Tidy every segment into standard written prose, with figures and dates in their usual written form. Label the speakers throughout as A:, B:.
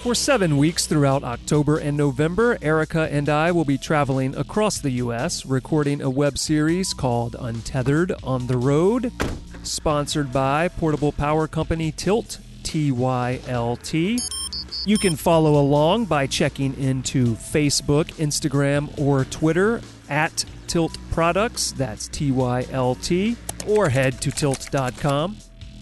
A: For 7 weeks throughout October and November, Erica and I will be traveling across the U.S., recording a web series called Untethered on the Road, sponsored by portable power company Tilt, TYLT. You can follow along by checking into Facebook, Instagram, or Twitter at Tilt Products, that's TYLT, or head to tilt.com.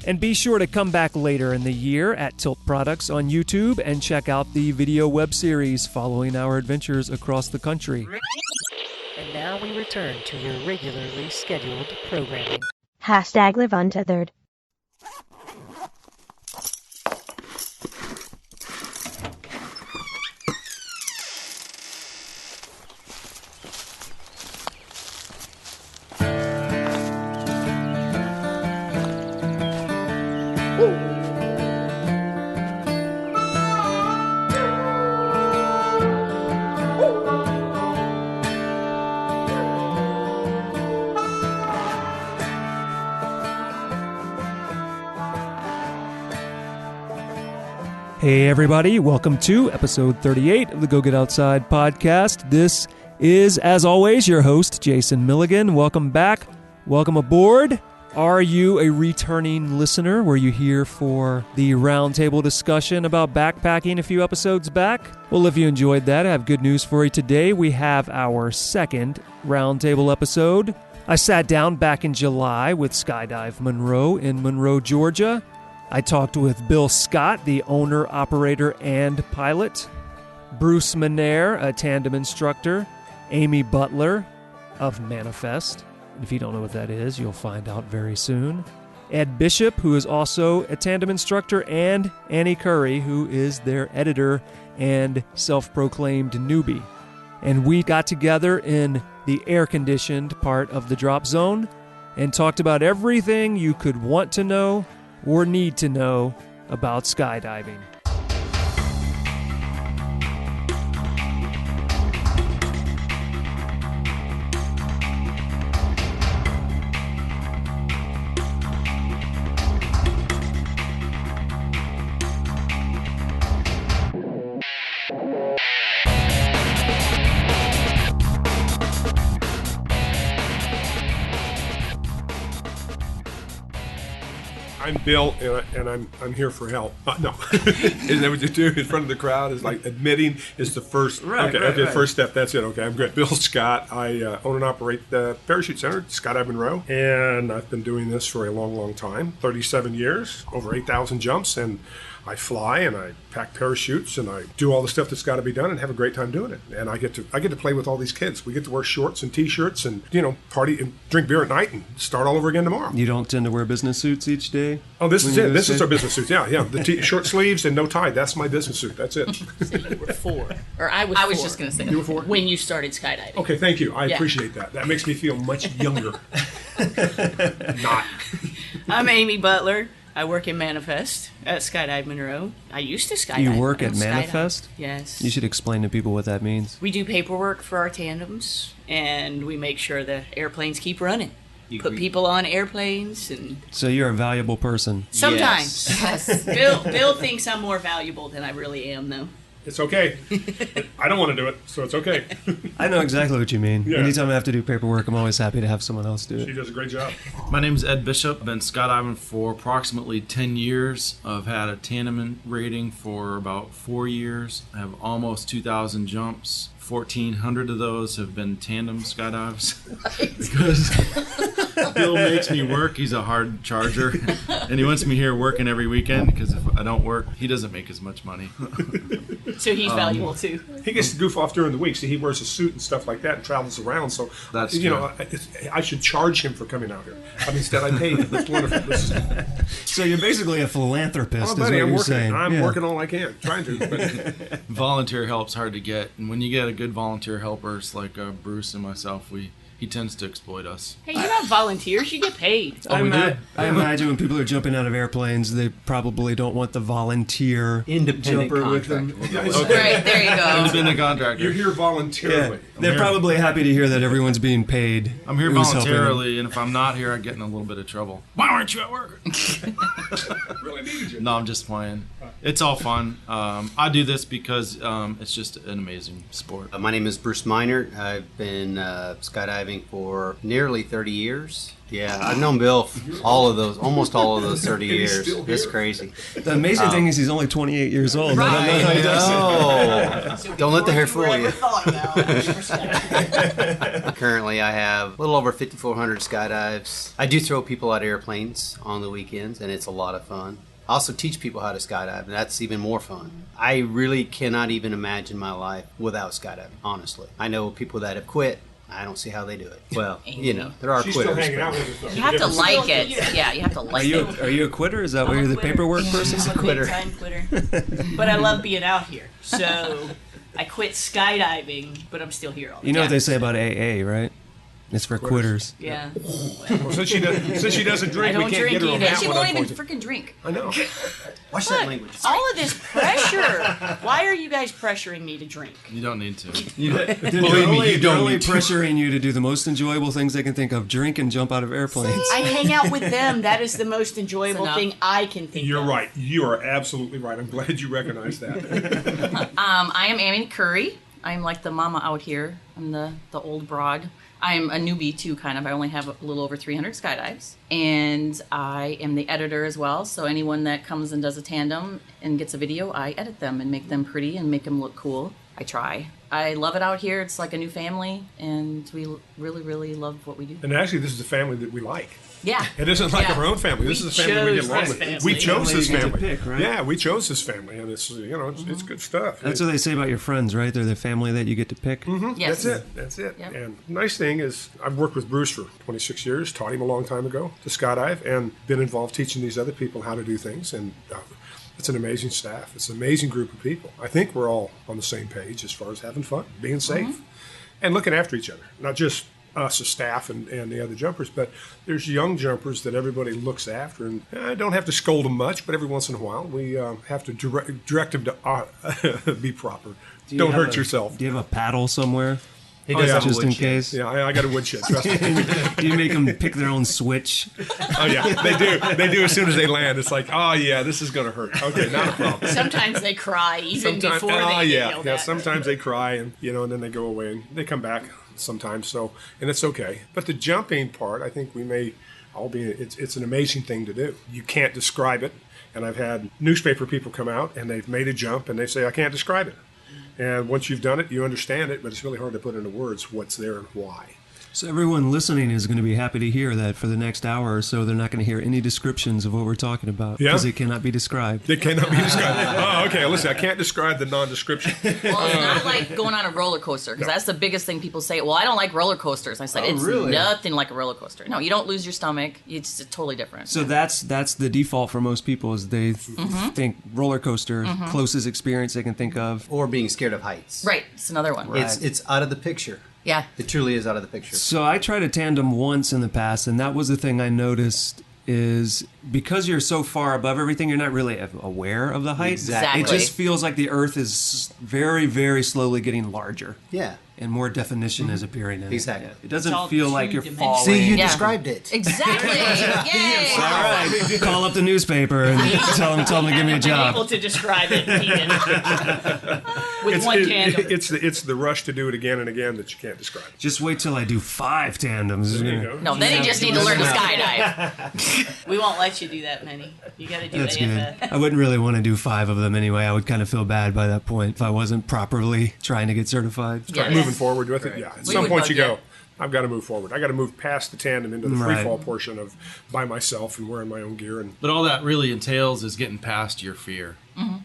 A: And be sure to come back later in the year at Tilt Products on YouTube and check out the video web series following our adventures across the country.
B: And now we return to your regularly scheduled programming.
C: #Live Untethered.
A: Hey everybody, welcome to episode 38 of the Go Get Outside podcast. This is, as always, your host, Jason Milligan. Welcome back. Welcome aboard. Are you a returning listener? Were you here for the roundtable discussion about backpacking a few episodes back? Well, if you enjoyed that, I have good news for you today. We have our second roundtable episode. I sat down back in July with Skydive Monroe in Monroe, Georgia. I talked with Bill Scott, the owner, operator, and pilot, Bruce Manair, a tandem instructor, Amy Butler of Manifest. If you don't know what that is, you'll find out very soon. Ed Bishop, who is also a tandem instructor, and Annie Curry, who is their editor and self-proclaimed newbie. And we got together in the air-conditioned part of the drop zone and talked about everything you could want to know or need to know about skydiving.
D: I'm Bill, and I'm here for help. No, isn't that what you do in front of the crowd? Is like admitting is the first.
A: Right,
D: okay. First step. That's it. Okay, I'm good. Bill Scott. I own and operate the parachute center, Skydive Monroe, and I've been doing this for a long, long time. 37 years, over 8,000 jumps, and I fly and I pack parachutes and I do all the stuff that's got to be done and have a great time doing it. And I get to play with all these kids. We get to wear shorts and t-shirts and party and drink beer at night and start all over again tomorrow.
A: You don't tend to wear business suits each day?
D: Oh, this is it. This is our business suits. Yeah. The short sleeves and no tie. That's my business suit. That's it.
E: So you were 4, or I was. I was just going to say.
D: You were 4
E: when you started skydiving.
D: Okay, thank you. I appreciate that. That makes me feel much younger. Not.
E: I'm Amy Butler. I work in Manifest at Skydive Monroe. I used to skydive.
A: You work at Manifest?
E: Yes.
A: You should explain to people what that means.
E: We do paperwork for our tandems, and we make sure the airplanes keep running. Put people on airplanes, and
A: so you're a valuable person.
E: Sometimes. Yes. Bill thinks I'm more valuable than I really am, though.
D: It's okay. I don't want to do it, so it's okay.
A: I know exactly what you mean.
D: Yeah.
A: Anytime I have to do paperwork, I'm always happy to have someone else do it.
D: She does a great job.
F: My name's Ed Bishop. I've been skydiving for approximately 10 years. I've had a tandem rating for about 4 years. I have almost 2,000 jumps. 1,400 of those have been tandem skydives. Because Bill makes me work. He's a hard charger. And he wants me here working every weekend because if I don't work, he doesn't make as much money.
E: So he's valuable too.
D: He gets to goof off during the week. See, he wears a suit and stuff like that and travels around. So,
F: that's
D: I should charge him for coming out here. I mean, instead I pay him. That's wonderful.
A: So you're basically a philanthropist,
D: buddy,
A: is what
D: I'm
A: you're
D: working.
A: saying.
D: I'm working all I can, trying to. But.
F: Volunteer help's hard to get. And when you get a good volunteer helpers like Bruce and myself, he tends to exploit us.
E: Hey, you're not volunteers. You get paid.
A: I imagine when people are jumping out of airplanes, they probably don't want the volunteer jumper with them.
E: Okay. Right, there you go.
F: Independent contractor.
D: You're here voluntarily.
A: Yeah. They're probably happy to hear that everyone's being paid.
F: I'm here voluntarily, and if I'm not here, I get in a little bit of trouble. Why aren't you at work?
D: Really needed you.
F: No, I'm just playing. It's all fun. I do this because it's just an amazing sport.
G: My name is Bruce Minert. I've been skydiving for nearly 30 years. Yeah, I've known Bill almost all of those 30 years. It's crazy.
A: The amazing thing is he's only 28 years old.
E: Right.
A: I don't know how he does it.
G: Don't let the hair fool
E: Ever
G: you.
E: thought about.
G: Currently, I have a little over 5,400 skydives. I do throw people out of airplanes on the weekends, and it's a lot of fun. I also teach people how to skydive, and that's even more fun. I really cannot even imagine my life without skydiving, honestly. I know people that have quit. I don't see how they do it. Well, there are
D: She's
G: quitters.
D: still hanging out with us. though.
E: You have to like it. Yeah, you have to
A: Are
E: like
A: you
E: it.
A: are you a quitter? Is that why you're the paperwork person?
E: I'm a big-time quitter. But I love being out here. So I quit skydiving, but I'm still here all the
A: You know what
E: time.
A: they say about AA, right? It's for quitters.
E: Yeah.
D: Well, since she doesn't drink,
E: I don't
D: we can't
E: drink
D: get her on
E: either.
D: that
E: She
D: one,
E: won't even
D: unfortunately.
E: freaking drink.
D: I know.
G: Watch that language.
E: All of this pressure. Why are you guys pressuring me to drink?
F: You don't need to.
A: They're only pressuring you to do the most enjoyable things they can think of: drink and jump out of airplanes.
E: I hang out with them. That is the most enjoyable thing I can think
D: You're
E: of.
D: right. You are absolutely right. I'm glad you recognize that.
E: I am Amy Curry. I'm like the mama out here. I'm the old broad. I'm a newbie too, kind of. I only have a little over 300 skydives. And I am the editor as well. So anyone that comes and does a tandem and gets a video, I edit them and make them pretty and make them look cool. I try. I love it out here. It's like a new family. And we really, really love what we do.
D: And actually, this is the family that we like.
E: Yeah.
D: It isn't like
E: Yeah.
D: our own family. This
E: We
D: is the family we get
E: chose
D: along
E: this
D: with.
E: family.
D: We chose this
A: Family you get
D: family.
A: to pick, right?
D: Yeah, we chose this family, and it's it's good stuff.
A: That's what they say about your friends, right? They're the family that you get to pick.
E: Yes.
D: That's it.
E: Yep.
D: And the nice thing is, I've worked with Bruce for 26 years, taught him a long time ago to skydive, and been involved teaching these other people how to do things. And it's an amazing staff. It's an amazing group of people. I think we're all on the same page as far as having fun, being safe, and looking after each other. Not just us as staff and the other jumpers, but there's young jumpers that everybody looks after, and I don't have to scold them much, but every once in a while we have to direct them to be proper. Don't hurt yourself.
A: Do you have a paddle somewhere?
G: He does have a
A: Just in
G: woodshed.
A: case.
D: Yeah, I got a woodshed. Trust me.
A: Do you make them pick their own switch?
D: Oh yeah, they do. They do as soon as they land. It's like, oh yeah, this is gonna hurt. Okay, not a problem.
E: Sometimes they cry even
D: Sometimes,
E: before they get
D: yeah.
E: yelled at.
D: Sometimes they cry, and and then they go away, and they come back sometimes. So, and it's okay. But the jumping part, I think we may all be. It's an amazing thing to do. You can't describe it. And I've had newspaper people come out, and they've made a jump, and they say, I can't describe it. And once you've done it, you understand it, but it's really hard to put into words what's there and why.
A: So everyone listening is going to be happy to hear that for the next hour or so, they're not going to hear any descriptions of what we're talking about
D: Yeah?
A: because it cannot be described.
D: They cannot be described. Oh, okay. Listen, I can't describe the non-description.
E: Well, it's not like going on a roller coaster, because that's the biggest thing people say. Well, I don't like roller coasters. I said, it's
G: really?
E: nothing like a roller coaster. No, you don't lose your stomach. It's totally different.
A: So that's the default for most people is they think roller coaster, closest experience they can think of.
G: Or being scared of heights.
E: Right, it's another one.
G: It's out of the picture.
E: Yeah.
G: It truly is out of the picture.
A: So I tried a tandem once in the past, and that was the thing I noticed is because you're so far above everything, you're not really aware of the height.
E: Exactly.
A: It just feels like the Earth is very, very slowly getting larger.
G: Yeah.
A: And more definition is appearing in
G: Exactly.
A: it. It doesn't
E: It's all
A: feel like you're
E: two-dimensional.
A: falling.
G: See, you
E: Yeah.
G: described it.
E: Exactly. Yay.
A: All right, call up the newspaper and tell them to give me a
E: Able
A: job.
E: to describe it, Ian. With one tandem.
D: It's the rush to do it again and again that you can't describe.
A: Just wait till I do 5 tandems.
D: There you go.
E: No, then you just need to learn to skydive. We won't let you do that many. You got to do
A: That's good.
E: AFF.
A: I wouldn't really want to do 5 of them anyway. I would kind of feel bad by that point if I wasn't properly trying to get certified.
E: Yes.
D: Moving forward with it, yeah. At
E: We
D: some
E: would
D: point
E: bug
D: you
E: you.
D: go, I've got to move forward. I got to move past the tandem into the free
A: Right.
D: fall portion of by myself and wearing my own gear. And
F: But all that really entails is getting past your fear.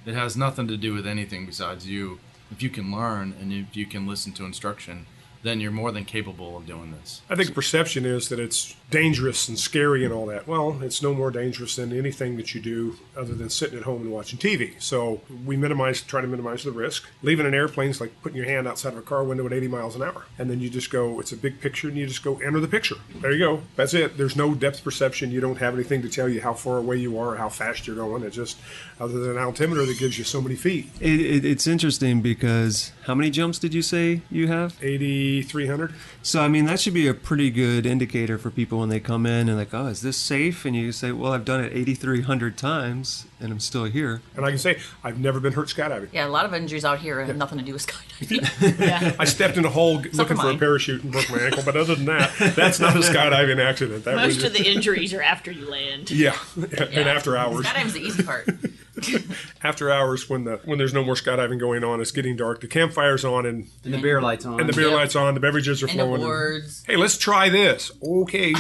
F: It has nothing to do with anything besides you. If you can learn and if you can listen to instruction, then you're more than capable of doing this.
D: I think the perception is that it's dangerous and scary and all that. Well, it's no more dangerous than anything that you do other than sitting at home and watching TV. So we try to minimize the risk. Leaving an airplane is like putting your hand outside of a car window at 80 miles an hour. And then you just go, it's a big picture, and you just go enter the picture. There you go. That's it. There's no depth perception. You don't have anything to tell you how far away you are or how fast you're going. It's just other than an altimeter that gives you so many feet.
A: It's interesting because how many jumps did you say you have?
D: 8,300.
A: So, I mean, that should be a pretty good indicator for people when they come in and like, oh, is this safe? And you say, well, I've done it 8,300 times and I'm still here.
D: And I can say, I've never been hurt skydiving.
E: Yeah, a lot of injuries out here have nothing to do with skydiving. Yeah.
D: I stepped in a hole looking for a parachute and broke my ankle, but other than that, that's not a skydiving accident. That
H: Most of the injuries are after you land.
D: Yeah, and after hours.
E: Skydiving's the easy part.
D: After hours, when there's no more skydiving going on, it's getting dark, the campfire's on, and
G: the beer lights on.
D: And the beer lights on, the beverages are flowing.
E: Awards.
D: Hey, let's try this. Okay.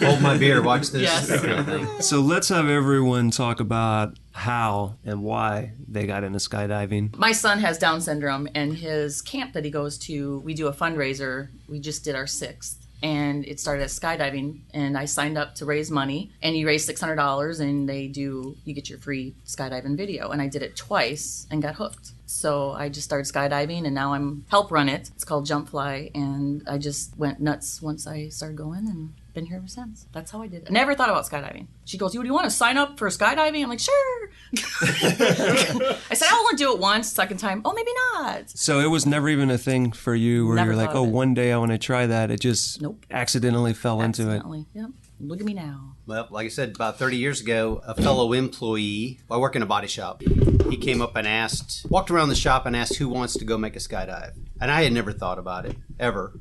G: Hold my beer, watch this.
E: Yes.
A: So let's have everyone talk about how and why they got into skydiving.
E: My son has Down syndrome, and his camp that he goes to, we do a fundraiser. We just did our 6th. And it started as skydiving, and I signed up to raise money, and you raise $600, and you get your free skydiving video. And I did it twice and got hooked. So I just started skydiving, and now I'm help run it. It's called Jump Fly, and I just went nuts once I started going, and been here ever since. That's how I did it. I never thought about skydiving. She goes, do you want to sign up for skydiving? I'm like, sure. I said, I'll only do it once. Second time, oh, maybe not.
A: So it was never even a thing for you where
E: Never
A: you're like,
E: thought
A: oh,
E: of it.
A: one day I want to try that. It just accidentally fell into it.
E: Yep. Look at me now.
G: Well, like I said, about 30 years ago, a fellow employee, I work in a body shop, he came up and walked around the shop and asked who wants to go make a skydive. And I had never thought about it, ever.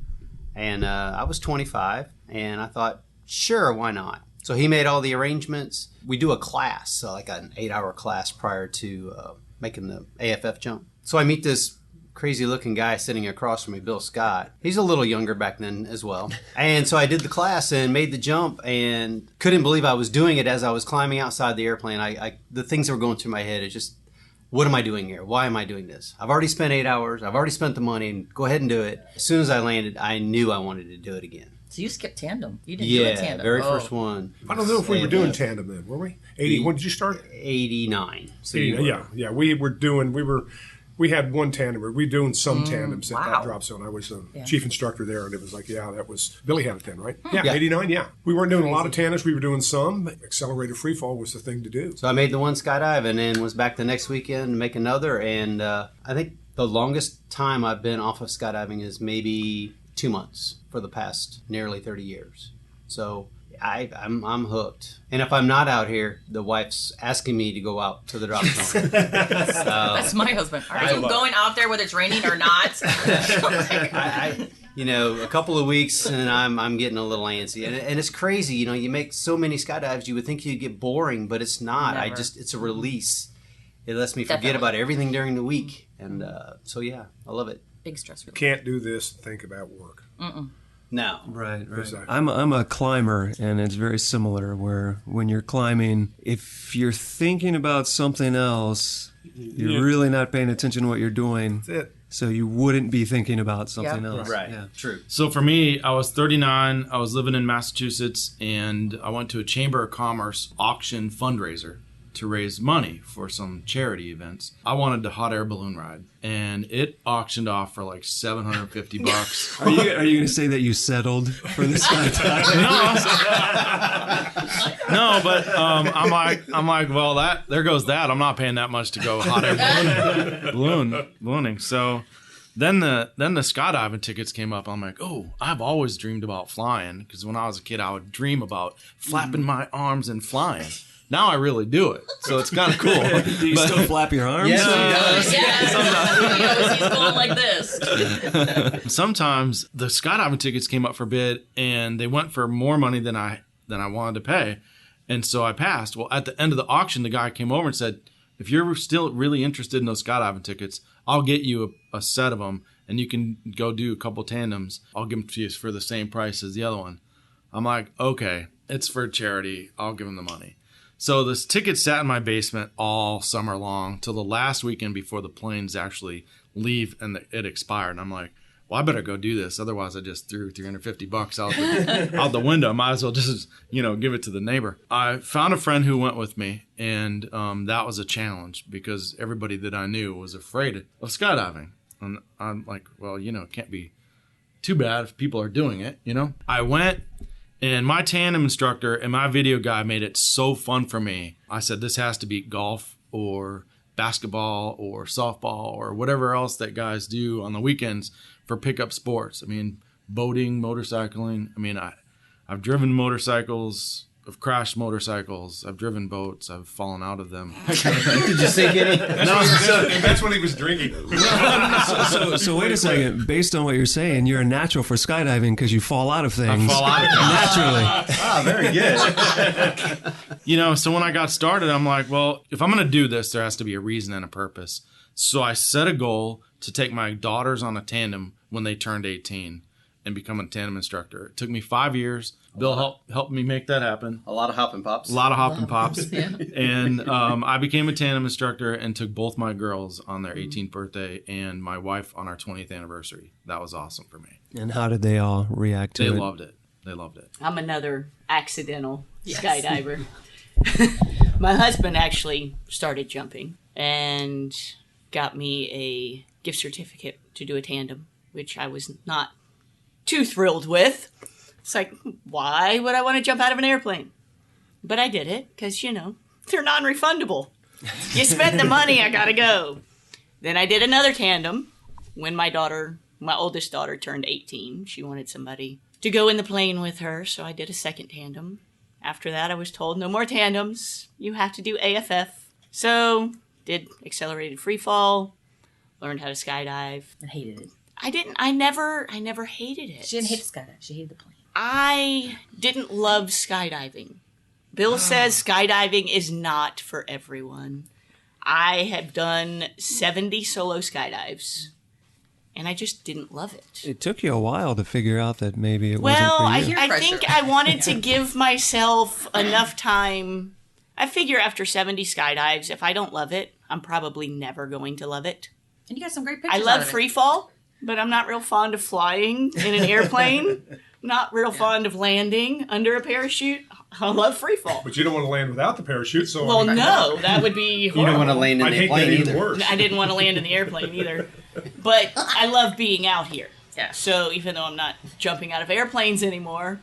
G: And I was 25, and I thought, sure, why not? So he made all the arrangements. We do a class, so like an 8-hour class prior to making the AFF jump. So I meet this crazy-looking guy sitting across from me, Bill Scott. He's a little younger back then as well. And so I did the class and made the jump and couldn't believe I was doing it as I was climbing outside the airplane. The things that were going through my head is just, what am I doing here? Why am I doing this? I've already spent 8 hours. I've already spent the money. And go ahead and do it. As soon as I landed, I knew I wanted to do it again.
E: So you skipped tandem. You didn't do a tandem.
G: Yeah, very first one.
D: I don't know if we were doing tandem then, were we? 80. When did you start?
G: 89. So
D: 80, yeah. We had one tandem. We were doing some tandems at that drop zone. I was the chief instructor there, and it was like, that was Billy had it then, right? Yeah, 89. Yeah, we weren't doing a lot of tandems. We were doing some. Accelerated free fall was the thing to do.
G: So I made the one skydive, and then was back the next weekend to make another. And I think the longest time I've been off of skydiving is maybe 2 months for the past nearly 30 years. So I'm hooked. And if I'm not out here, the wife's asking me to go out to the drop zone.
E: That's my husband. Are you going out there whether it's raining or not?
G: A couple of weeks and I'm getting a little antsy. And it's crazy. You make so many skydives, you would think you'd get boring, but it's not.
E: Never.
G: It's a release. It lets me forget about everything during the week. And I love it.
E: Big stress relief.
D: Can't do this and think about work.
G: No.
A: Right.
D: Exactly.
A: I'm a climber, and it's very similar where when you're climbing, if you're thinking about something else, you're really not paying attention to what you're doing.
D: That's it.
A: So you wouldn't be thinking about something else.
G: Right.
A: Yeah.
G: True.
F: So for me, I was 39. I was living in Massachusetts, and I went to a Chamber of Commerce auction fundraiser to raise money for some charity events. I wanted the hot air balloon ride, and it auctioned off for like $750.
A: Are you going to say that you settled for the skydive?
F: No, but I'm like, well, there goes that. I'm not paying that much to go hot air ballooning. So then the skydiving tickets came up. I'm like, oh, I've always dreamed about flying, because when I was a kid, I would dream about flapping my arms and flying. Now I really do it, so it's kind of cool.
A: Do you still flap your arms?
G: Yes, he does.
E: Sometimes he's going like this.
F: Sometimes the skydiving tickets came up for bid, and they went for more money than I wanted to pay, and so I passed. Well, at the end of the auction, the guy came over and said, if you're still really interested in those skydiving tickets, I'll get you a set of them, and you can go do a couple tandems. I'll give them to you for the same price as the other one. I'm like, okay, it's for charity. I'll give them the money. So this ticket sat in my basement all summer long till the last weekend before the planes actually leave and it expired. And I'm like, well, I better go do this. Otherwise, I just threw $350 out the window. Might as well just, give it to the neighbor. I found a friend who went with me, and that was a challenge because everybody that I knew was afraid of skydiving. And I'm like, well, it can't be too bad if people are doing it, I went. And my tandem instructor and my video guy made it so fun for me. I said, this has to beat golf or basketball or softball or whatever else that guys do on the weekends for pickup sports. I mean, boating, motorcycling. I mean, I've driven motorcycles. I've crashed motorcycles. I've driven boats. I've fallen out of them.
G: Did you sink any?
D: That's when he was drinking.
A: So wait a second. Based on what you're saying, you're a natural for skydiving because you fall out of things.
F: I fall out of things.
A: Naturally.
G: Very good.
F: So when I got started, I'm like, well, if I'm going to do this, there has to be a reason and a purpose. So I set a goal to take my daughters on a tandem when they turned 18 and become a tandem instructor. It took me 5 years. Bill helped me make that happen.
G: A lot of hop and pops.
F: A lot of hop and pops. And I became a tandem instructor and took both my girls on their 18th birthday and my wife on our 20th anniversary. That was awesome for me.
A: And how did they all react to it?
F: They loved it. They loved it.
H: I'm another accidental skydiver. My husband actually started jumping and got me a gift certificate to do a tandem, which I was not too thrilled with. It's like, why would I want to jump out of an airplane? But I did it because, they're non-refundable. You spent the money, I gotta go. Then I did another tandem when my oldest daughter turned 18. She wanted somebody to go in the plane with her, so I did a second tandem. After that, I was told, no more tandems. You have to do AFF. So, did accelerated free fall, learned how to skydive.
E: I hated it.
H: I never hated it.
E: She didn't hate the skydive. She hated the plane.
H: I didn't love skydiving. Bill says skydiving is not for everyone. I have done 70 solo skydives, and I just didn't love it.
A: It took you a while to figure out that maybe it wasn't for you.
H: I think I wanted to give myself enough time. I figure after 70 skydives, if I don't love it, I'm probably never going to love it.
E: And you got some great pictures.
H: I love free fall, but I'm not real fond of flying in an airplane. Not real fond of landing under a parachute. I love free fall.
D: But you don't want to land without the parachute, so...
H: Well, no, that would be horrible.
G: You don't want to land in the plane either.
D: Worse.
H: I didn't want to land in the airplane either. But I love being out here.
E: Yeah.
H: So even though I'm not jumping out of airplanes anymore,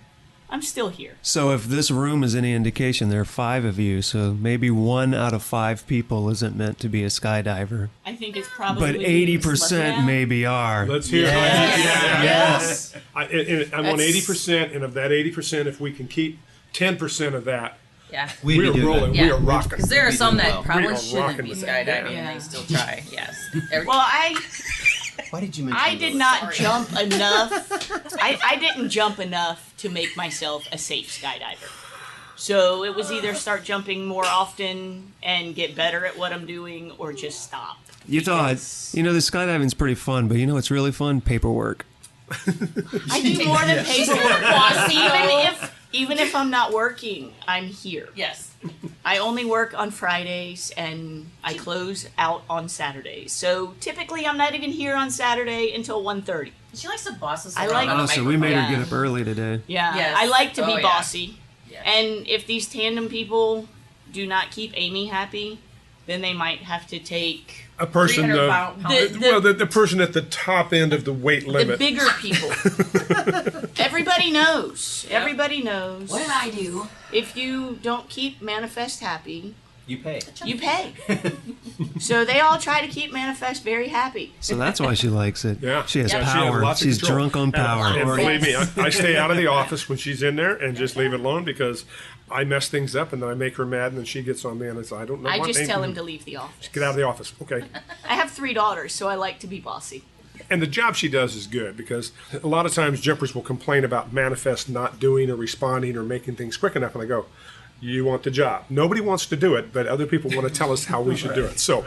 H: I'm still here.
A: So if this room is any indication, there are 5 of you, so maybe 1 out of 5 people isn't meant to be a skydiver.
H: I think it's probably...
A: But 80% maybe are.
D: Let's hear it.
H: Yes.
D: I want 80%, and of that 80%, if we can keep 10% of that, we are rolling.
E: Yeah.
D: We are rocking.
E: Because there are some that
D: We
E: probably
D: are
E: shouldn't
D: rocking
E: be
D: with
E: skydiving,
D: that.
E: and they still try. Yes.
H: Well,
G: Why did you mention
H: I did not jump enough. I didn't jump enough to make myself a safe skydiver. So it was either start jumping more often and get better at what I'm doing, or just stop.
A: You thought, the skydiving's pretty fun, but it's really fun? Paperwork.
H: I do more than paperwork. Even if I'm not working, I'm here.
E: Yes.
H: I only work on Fridays, and I close out on Saturdays. So typically, I'm not even here on Saturday until 1:30.
E: She likes to boss us
H: I
E: around
H: like-
E: on a
A: Oh, so we made her
H: Yeah.
A: get up early today.
H: Yeah,
E: Yes.
H: I like to be
E: Oh, yeah.
H: bossy.
E: Yes.
H: And if these tandem people do not keep Amy happy, then they might have to take
D: A person,
E: 300 pound.
D: the person at the top end of the weight
H: the
D: limit.
H: bigger people. Everybody knows.
E: Yep.
H: Everybody knows.
E: What did I do?
H: If you don't keep Manifest happy,
G: You pay.
H: you pay. So they all try to keep Manifest very happy.
A: So that's why she likes it.
D: Yeah.
A: She has
D: Yeah, she has
A: power.
D: lots of
A: She's
D: control.
A: drunk on power.
D: And believe me, I stay out of the office when she's in there and just leave it alone because I mess things up and then I make her mad and then she gets on me and I say, I don't know
H: I
D: what
H: just
D: name
H: tell
D: to
H: him
D: do.
H: to leave the office.
D: Get out of the office. Okay.
H: I have 3 daughters, so I like to be bossy.
D: And the job she does is good because a lot of times jumpers will complain about Manifest not doing or responding or making things quick enough. And I go, you want the job. Nobody wants to do it, but other people want to tell us how we should do it. So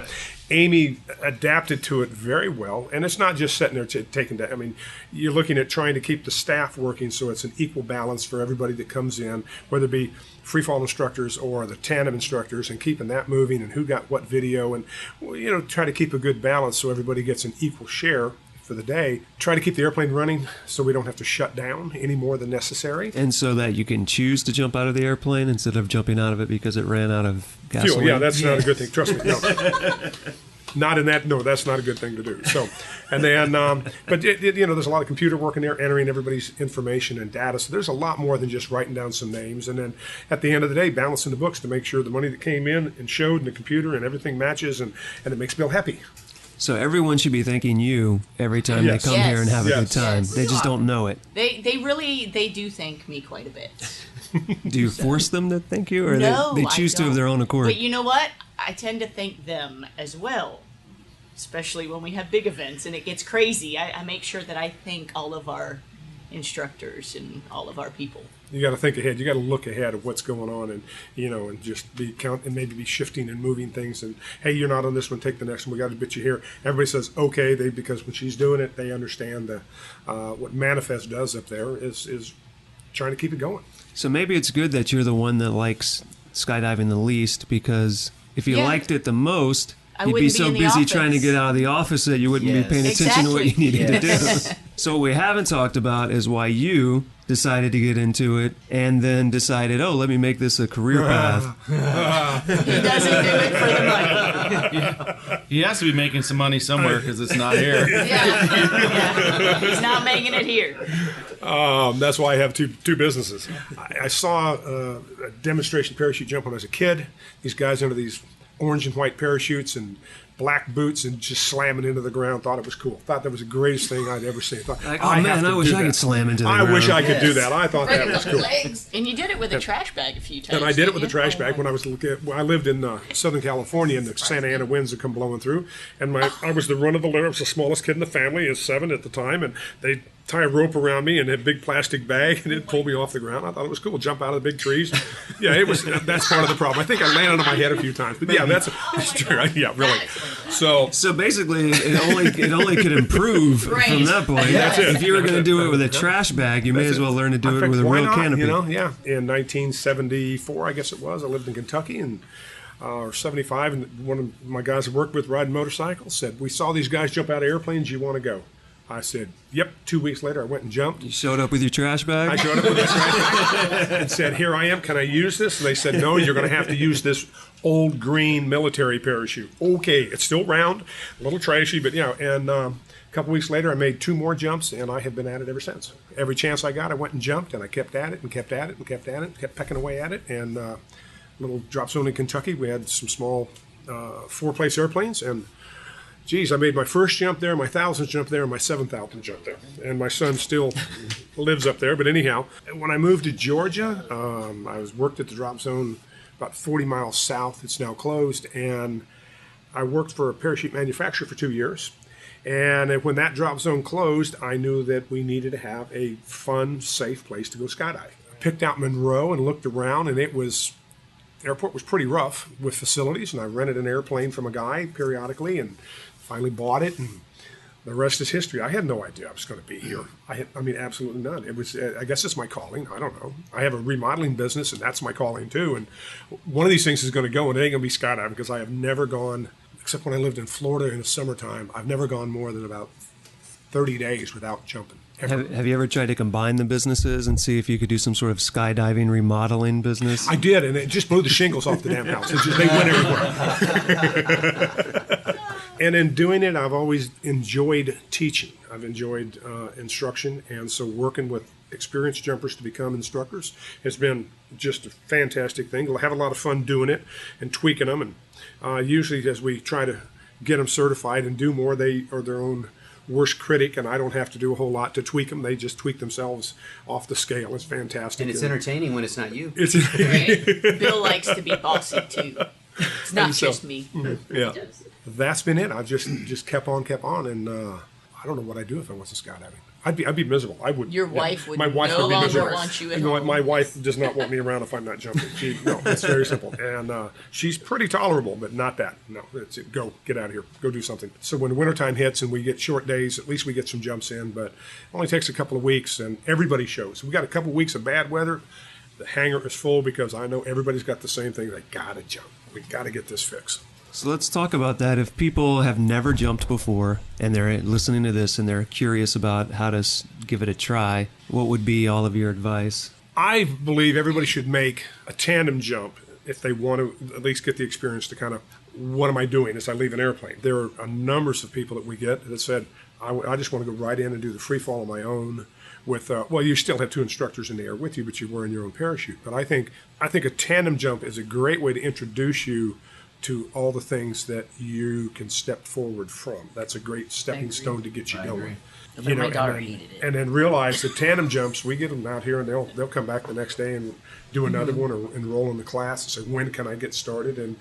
D: Amy adapted to it very well. And it's not just sitting there taking that. I mean, you're looking at trying to keep the staff working so it's an equal balance for everybody that comes in, whether it be freefall instructors or the tandem instructors, and keeping that moving and who got what video and, try to keep a good balance so everybody gets an equal share for the day. Try to keep the airplane running so we don't have to shut down any more than necessary.
A: And so that you can choose to jump out of the airplane instead of jumping out of it because it ran out of gasoline.
D: Fuel, yeah, that's not a good thing. Trust me, no. Not in that, no, that's not a good thing to do. So, and then, but there's a lot of computer work in there, entering everybody's information and data. So there's a lot more than just writing down some names. And then at the end of the day, balancing the books to make sure the money that came in and showed in the computer and everything matches and it makes Bill happy.
A: So everyone should be thanking you every time
D: Yes.
A: they come here and have a
D: Yes.
A: good time.
H: Yes.
A: They just don't know it.
H: They do thank me quite a bit.
A: Do you force them to thank you, or
H: No,
A: they
H: I
A: choose to of
H: don't.
A: their own accord?
H: But you know what? I tend to thank them as well, especially when we have big events and it gets crazy. I make sure that I thank all of our instructors and all of our people.
D: You got to think ahead. You got to look ahead of what's going on, and and just be count and maybe be shifting and moving things. And hey, you're not on this one. Take the next one. We got to bit you here. Everybody says okay. Because when she's doing it, they understand what Manifest does up there is trying to keep it going.
A: So maybe it's good that you're the one that likes skydiving the least, because if you
H: Yeah.
A: liked it the most,
H: I
A: you'd be
H: wouldn't be
A: so
H: in the
A: busy trying to
H: office.
A: get out of the office that you wouldn't
G: Yes.
A: be paying attention to what you
H: Exactly.
A: needed to
G: Yes.
A: do. So what we haven't talked about is why you decided to get into it and then decided, oh, let me make this a career path.
H: He doesn't do it for the money.
F: He has to be making some money somewhere because it's not here.
H: Yeah. He's not making it here.
D: That's why I have two businesses. I saw a demonstration parachute jump when I was a kid. These guys under these orange and white parachutes and black boots and just slamming into the ground. Thought it was cool. Thought that was the greatest thing I'd ever seen. Thought,
A: Like, oh,
D: I
A: man,
D: have to
A: I wish
D: do
A: I
D: that.
A: could slam into the
D: I
A: ground.
D: wish I could do that. I thought that was cool.
H: And you did it with a trash bag a few times.
D: And I did it with a
H: didn't you?
D: trash bag when I was I lived in Southern California, and the Santa Ana winds would come blowing through. And I was the run of the litter. I was the smallest kid in the family, is 7 at the time, and they tie a rope around me and a big plastic bag, and it pulled me off the ground. I thought it was cool. Jump out of the big trees. Yeah, it was. That's part of the problem. I think I landed on my head a few times, but yeah, that's true. Yeah, really. So
A: basically, it only could improve from
H: Right.
A: that point.
D: That's it.
A: If you were
D: That's
A: going to
D: it.
A: do it with a trash bag, you may as well learn to do
D: I
A: it
D: think,
A: with a
D: why
A: real
D: not?
A: canopy.
D: Yeah. In 1974, I guess it was, I lived in Kentucky, and or 75, and one of my guys I worked with riding motorcycles said, "We saw these guys jump out of airplanes. You want to go?" I said, "Yep." 2 weeks later, I went and jumped.
A: You showed up with your trash bag?
D: I showed up with this and said, "Here I am. Can I use this?" And they said, "No, you're going to have to use this old green military parachute." Okay, it's still round, a little trashy, but And a couple weeks later, I made 2 more jumps, and I have been at it ever since. Every chance I got, I went and jumped, and I kept at it and kept at it and kept at it, kept pecking away at it. And little drop zone in Kentucky, we had some small 4-place airplanes, and geez, I made my first jump there, my 1,000th jump there, and my 7,000th jump there. And my son still lives up there. But anyhow, when I moved to Georgia, I worked at the drop zone about 40 miles south. It's now closed. And I worked for a parachute manufacturer for 2 years. And when that drop zone closed, I knew that we needed to have a fun, safe place to go skydive. I picked out Monroe and looked around, and the airport was pretty rough with facilities, and I rented an airplane from a guy periodically and finally bought it, and the rest is history. I had no idea I was going to be here. I mean, absolutely none. It was, I guess it's my calling. I don't know. I have a remodeling business, and that's my calling too. And one of these things is going to go, and it ain't going to be skydiving, because I have never gone, except when I lived in Florida in the summertime, I've never gone more than about 30 days without jumping.
A: Have you ever tried to combine the businesses and see if you could do some sort of skydiving remodeling business?
D: I did, and it just blew the shingles off the damn house. They went everywhere. And in doing it, I've always enjoyed teaching. I've enjoyed instruction, and so working with experienced jumpers to become instructors has been just a fantastic thing. I have a lot of fun doing it and tweaking them, and usually as we try to get them certified and do more, they are their own worst critic, and I don't have to do a whole lot to tweak them. They just tweak themselves off the scale. It's fantastic.
G: And it's entertaining when it's not you.
D: It's
H: Right? Bill likes to be bossy too. It's not
D: And so-
H: just me.
D: yeah. That's been it. I've just kept on, and I don't know what I'd do if I wasn't skydiving. I'd be miserable. I would.
H: Your wife would
D: my wife
H: no
D: would be
H: longer
D: miserable.
H: want you at
D: know what?
H: home.
D: My wife does not want me around if I'm not jumping. No, it's very simple. And she's pretty tolerable, but not that. No, it's it. Go, get out of here. Go do something. So when wintertime hits and we get short days, at least we get some jumps in, but it only takes a couple of weeks, and everybody shows. We got a couple of weeks of bad weather. The hangar is full because I know everybody's got the same thing. They got to jump. We got to get this fixed.
A: So let's talk about that. If people have never jumped before and they're listening to this and they're curious about how to give it a try, what would be all of your advice?
D: I believe everybody should make a tandem jump if they want to at least get the experience to kind of, what am I doing as I leave an airplane? There are a numbers of people that we get that said, I just want to go right in and do the free fall on my own with, well, you still have 2 instructors in the air with you, but you're wearing your own parachute. But I think a tandem jump is a great way to introduce you to all the things that you can step forward from. That's a great stepping stone to get you going.
E: My daughter hated it.
D: And then realize the tandem jumps, we get them out here and they'll come back the next day and do another one or enroll in the class and say, when can I get started? And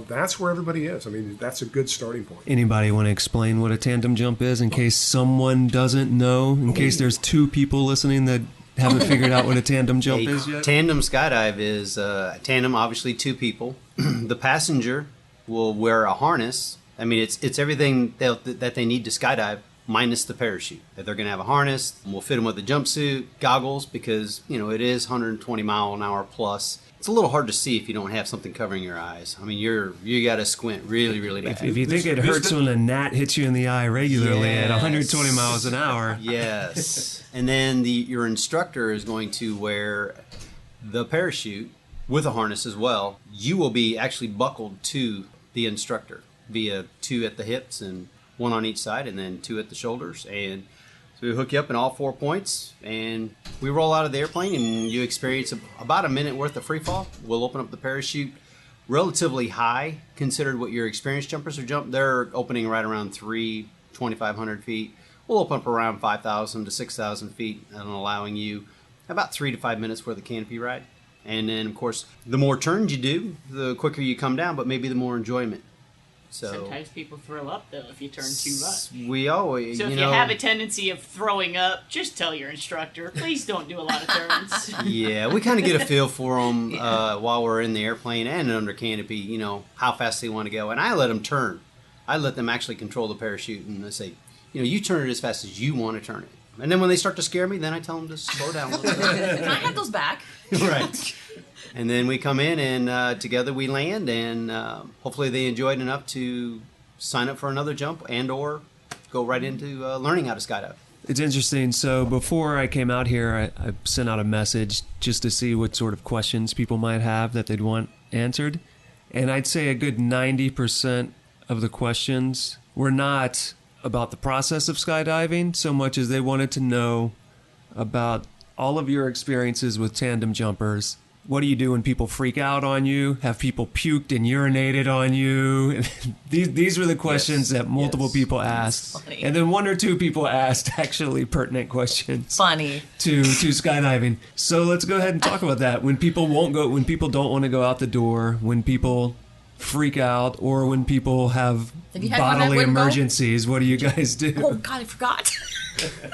D: that's where everybody is. I mean, that's a good starting point.
A: Anybody want to explain what a tandem jump is in case someone doesn't know, in case there's two people listening that haven't figured out what a tandem jump is yet?
G: Tandem skydive is tandem, obviously two people. The passenger will wear a harness. I mean, it's everything that they need to skydive minus the parachute. If they're going to have a harness, we'll fit them with a jumpsuit, goggles, because, it is 120 mile an hour plus. It's a little hard to see if you don't have something covering your eyes. I mean, you got to squint really, really bad.
A: If you think it hurts when a gnat hits you in the eye regularly at 120 miles an hour.
G: Yes. And then your instructor is going to wear the parachute with a harness as well. You will be actually buckled to the instructor via 2 at the hips and 1 on each side, and then 2 at the shoulders. And so we hook you up in all 4 points, and we roll out of the airplane, and you experience about a minute worth of free fall. We'll open up the parachute relatively high, considered what your experienced jumpers are jump. They're opening right around 2,500 feet. We'll open up around 5,000 to 6,000 feet, and allowing you about 3 to 5 minutes worth of canopy ride. And then, of course, the more turns you do, the quicker you come down, but maybe the more enjoyment. So
H: sometimes people throw up, though, if you turn too much.
G: We always,
H: So if you have a tendency of throwing up, just tell your instructor, please don't do a lot of turns.
G: Yeah, we kind of get a feel for them while we're in the airplane and under canopy, how fast they want to go. And I let them turn. I let them actually control the parachute, and I say, you turn it as fast as you want to turn it. And then when they start to scare me, then I tell them to slow down a little bit.
E: Can I have those back?
G: Right. And then we come in and together we land, and hopefully they enjoyed enough to sign up for another jump and or go right into learning how to skydive.
A: It's interesting. So before I came out here, I sent out a message just to see what sort of questions people might have that they'd want answered. And I'd say a good 90% of the questions were not about the process of skydiving so much as they wanted to know about all of your experiences with tandem jumpers. What do you do when people freak out on you? Have people puked and urinated on you? These were the questions that multiple people asked. And then 1 or 2 people asked actually pertinent questions.
E: Funny.
A: To skydiving. So let's go ahead and talk about that. When people don't want to go out the door, when people freak out, or when people have bodily emergencies, what do you guys do?
E: Oh, God, I forgot.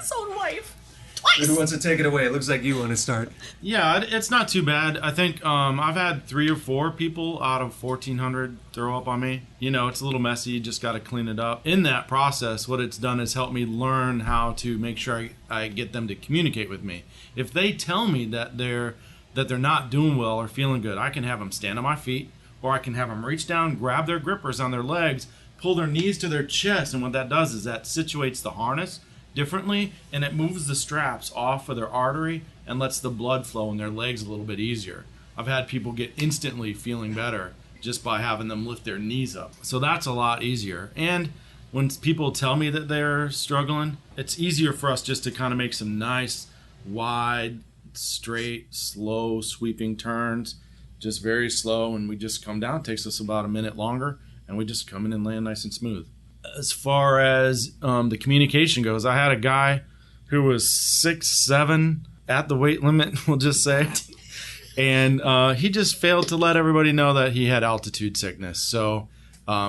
E: So wife. Twice.
A: Who wants to take it away? It looks like you want to start.
F: Yeah, it's not too bad. I think I've had 3 or 4 people out of 1,400 throw up on me. It's a little messy. You just got to clean it up. In that process, what it's done is help me learn how to make sure I get them to communicate with me. If they tell me that they're not doing well or feeling good, I can have them stand on my feet, or I can have them reach down, grab their grippers on their legs, pull their knees to their chest, and what that does is that situates the harness differently, and it moves the straps off of their artery and lets the blood flow in their legs a little bit easier. I've had people get instantly feeling better just by having them lift their knees up. So that's a lot easier. And when people tell me that they're struggling, it's easier for us just to kind of make some nice, wide, straight, slow, sweeping turns, just very slow, and we just come down. It takes us about a minute longer, and we just come in and land nice and smooth. As far as the communication goes, I had a guy who was 6'7" at the weight limit, we'll just say, and he just failed to let everybody know that he had altitude sickness. So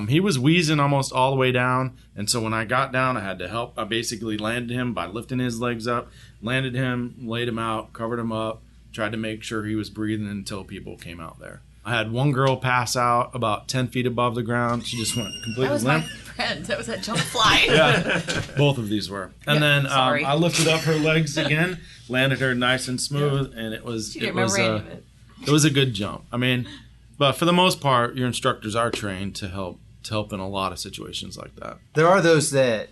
F: he was wheezing almost all the way down, and so when I got down, I had to help. I basically landed him by lifting his legs up, landed him, laid him out, covered him up, tried to make sure he was breathing until people came out there. I had one girl pass out about 10 feet above the ground. She just went completely limp.
E: That was my friend. That was that jump fly.
F: Yeah, both of these were. And then I lifted up her legs again, landed her nice and smooth, and it was a good jump. I mean, but for the most part, your instructors are trained to help in a lot of situations like that.
G: There are those that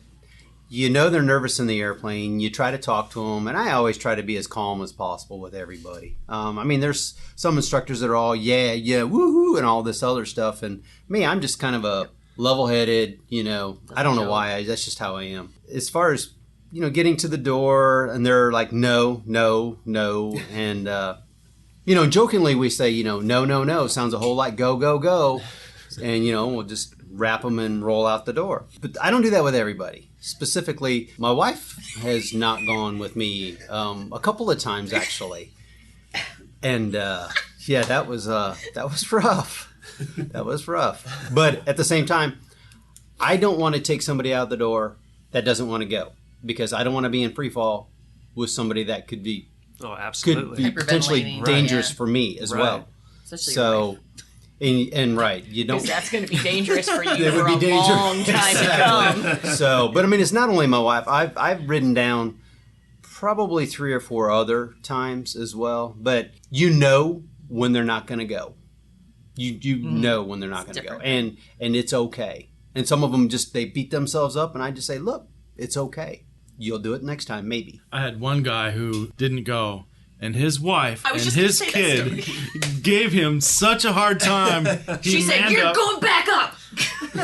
G: they're nervous in the airplane. You try to talk to them, and I always try to be as calm as possible with everybody. There's some instructors that are all yeah, woohoo, and all this other stuff, and me, I'm just kind of a level-headed. I don't know why. That's just how I am. As far as getting to the door, and they're like no, and jokingly we say no, sounds a whole lot go. and we'll just wrap them and roll out the door. But I don't do that with everybody. Specifically, my wife has not gone with me a couple of times actually, and that was rough. That was rough. But at the same time, I don't want to take somebody out the door that doesn't want to go, because I don't want to be in free fall with somebody that could be potentially dangerous for me as well.
E: Especially
G: so, and right, you don't.
H: Because that's going to be dangerous for you for a long time to come.
G: So, but I mean, it's not only my wife. I've ridden down probably 3 or 4 other times as well. But when they're not going to go. You know when they're not going to go, and it's okay. And some of them they beat themselves up, and I just say, look, it's okay. You'll do it next time, maybe.
F: I had one guy who didn't go, and his wife and his kid gave him such a hard time.
E: She said, "You're going back up."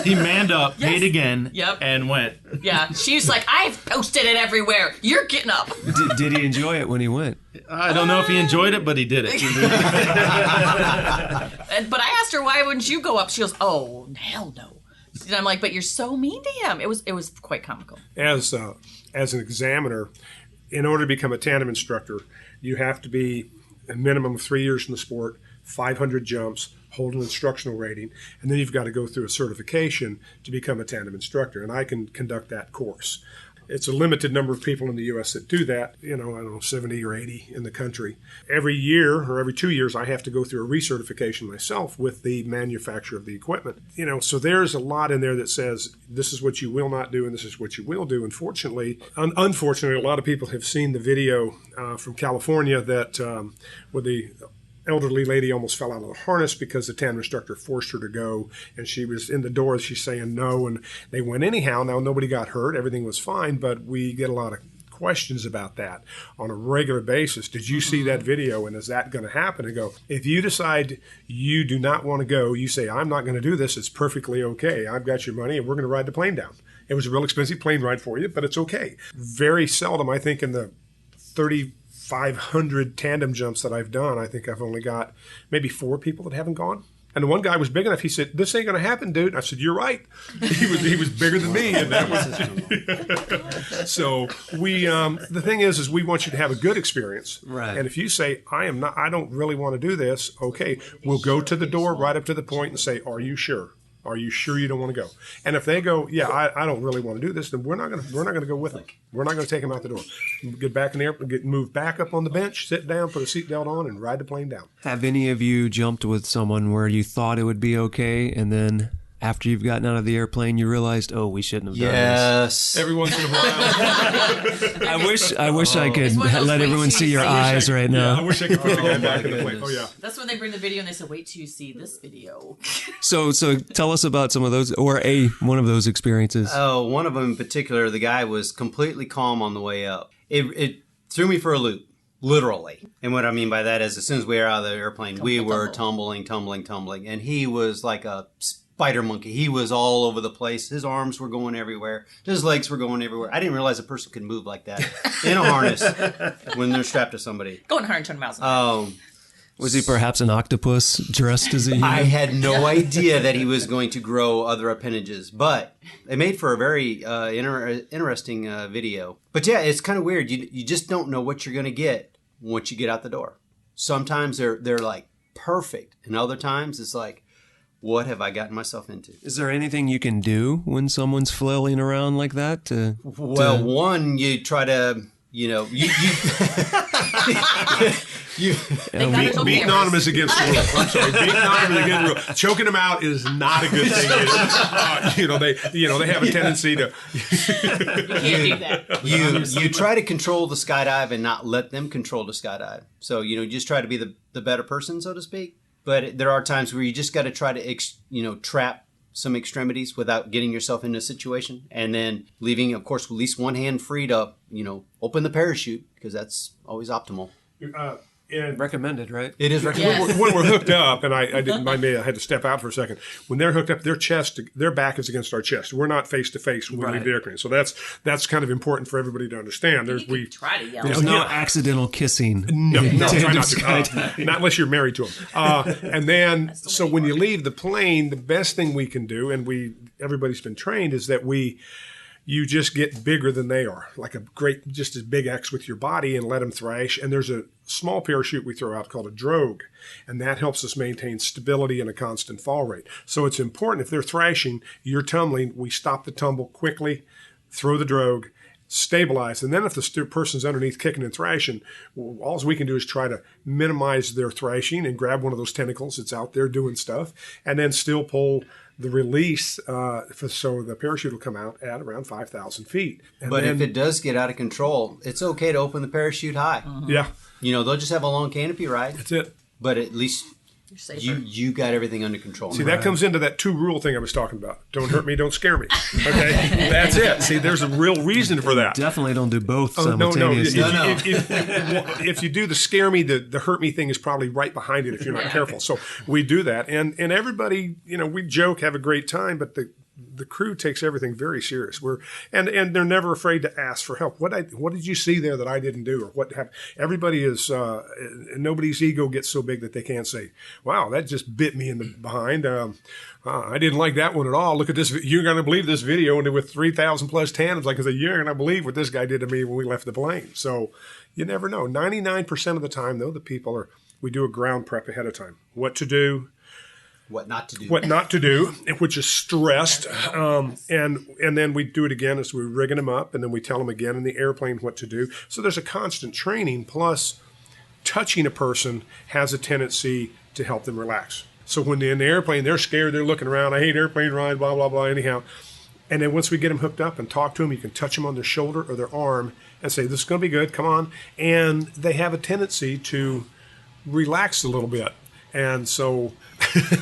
F: He manned up, paid again, and went.
E: Yeah, she's like, "I've posted it everywhere. You're getting up."
A: Did he enjoy it when he went?
F: I don't know if he enjoyed it, but he did it.
E: But I asked her, "Why wouldn't you go up?" She goes, "Oh, hell no." And I'm like, "But you're so mean to him." It was quite comical.
D: As an examiner, in order to become a tandem instructor, you have to be a minimum of 3 years in the sport, 500 jumps, hold an instructional rating, and then you've got to go through a certification to become a tandem instructor, and I can conduct that course. It's a limited number of people in the U.S. that do that, I don't know, 70 or 80 in the country. Every year or every 2 years, I have to go through a recertification myself with the manufacturer of the equipment. So there's a lot in there that says this is what you will not do and this is what you will do. Unfortunately, a lot of people have seen the video from California that where the elderly lady almost fell out of the harness because the tandem instructor forced her to go, and she was in the door. She's saying no, and they went anyhow. Now, nobody got hurt. Everything was fine, but we get a lot of questions about that on a regular basis. Did you see that video, and is that going to happen? And go, if you decide you do not want to go, you say, I'm not going to do this, it's perfectly okay. I've got your money, and we're going to ride the plane down. It was a real expensive plane ride for you, but it's okay. Very seldom, I think in the 3,500 tandem jumps that I've done, I think I've only got maybe 4 people that haven't gone. And the one guy was big enough. He said, "This ain't going to happen, dude." I said, "You're right." He was bigger than me, and that was. So the thing is we want you to have a good experience. Right. And if you say, I don't really want to do this, okay, we'll go to the door right up to the point and say, "Are you sure? Are you sure you don't want to go?" And if they go, "Yeah, I don't really want to do this," then we're not going to go with them. We're not going to take them out the door. Get back in there, move back up on the bench, sit down, put a seatbelt on, and ride the plane down.
A: Have any of you jumped with someone where you thought it would be okay, and then after you've gotten out of the airplane, you realized, oh, we shouldn't have done this?
G: Yes.
D: Every once in a while.
A: I wish I could let everyone see your eyes right now.
D: Yeah, I wish I could put the guy back in the plane. Oh, yeah.
E: That's when they bring the video and they say, "Wait till you see this video."
A: So tell us about some of those, or one of those experiences.
G: Oh, one of them in particular, the guy was completely calm on the way up. It threw me for a loop, literally. And what I mean by that is as soon as we were out of the airplane, we were tumbling. And he was like a spider monkey. He was all over the place. His arms were going everywhere. His legs were going everywhere. I didn't realize a person could move like that in a harness when they're strapped to somebody.
E: Going 120 miles an hour.
A: Was he perhaps an octopus dressed as a human?
G: I had no idea that he was going to grow other appendages, but it made for a very interesting video. But yeah, it's kind of weird. You just don't know what you're going to get once you get out the door. Sometimes they're like perfect, and other times it's like, what have I gotten myself into?
A: Is there anything you can do when someone's flailing around like that?
G: One, you try to, be
D: anonymous against the rule. I'm sorry, being anonymous against the rule. Choking them out is not a good thing. They have a tendency to.
H: You can't do that.
G: You try to control the skydive and not let them control the skydive. So you just try to be the better person, so to speak. But there are times where you just got to try to trap some extremities without getting yourself into a situation, and then leaving, of course, at least one hand free to open the parachute, because that's always optimal.
D: And
A: Recommended, right?
G: It is recommended.
E: Yes.
D: when we're hooked up, and I didn't mind me, I had to step out for a second. When they're hooked up, their back is against our chest. We're not face to face when we leave the airplane. So that's kind of important for everybody to understand.
E: You can try to yell.
A: There's no accidental kissing.
D: No, try not to.
A: Skydiving.
D: Not unless you're married to them. And then, so when you leave the plane, the best thing we can do, and everybody's been trained, is that you just get bigger than they are, like just as big X with your body, and let them thrash. And there's a small parachute we throw out called a drogue, and that helps us maintain stability and a constant fall rate. So it's important if they're thrashing, you're tumbling, we stop the tumble quickly, throw the drogue, stabilize. And then if the person's underneath kicking and thrashing, all we can do is try to minimize their thrashing and grab one of those tentacles that's out there doing stuff, and then still pull the release, so the parachute will come out at around 5,000 feet.
G: But if it does get out of control, it's okay to open the parachute high.
D: Yeah.
G: They'll just have a long canopy ride.
D: That's it.
G: But at least you got everything under control.
D: See, that comes into that 2-rule thing I was talking about. Don't hurt me, don't scare me. Okay? That's it. See, there's a real reason for that.
A: Definitely don't do both
D: No.
A: simultaneously.
D: If you do the scare me, the hurt me thing is probably right behind it if you're not careful. So we do that. And everybody, we joke, have a great time, but the crew takes everything very serious. And they're never afraid to ask for help. What did you see there that I didn't do, or what happened? Everybody is nobody's ego gets so big that they can't say, "Wow, that just bit me in the behind. I didn't like that one at all. Look at this. You're going to believe this video, and with 3,000 plus tandems, like I said, you're going to believe what this guy did to me when we left the plane." So you never know. 99% of the time, though, we do a ground prep ahead of time. What to do.
G: What not to do.
D: What not to do, which is stressed. And then we do it again as we're rigging them up, and then we tell them again in the airplane what to do. So there's a constant training, plus touching a person has a tendency to help them relax. So when they're in the airplane, they're scared, they're looking around, I hate airplane rides, blah, blah, blah, anyhow. And then once we get them hooked up and talk to them, you can touch them on their shoulder or their arm and say, this is going to be good, come on. And they have a tendency to relax a little bit. And so...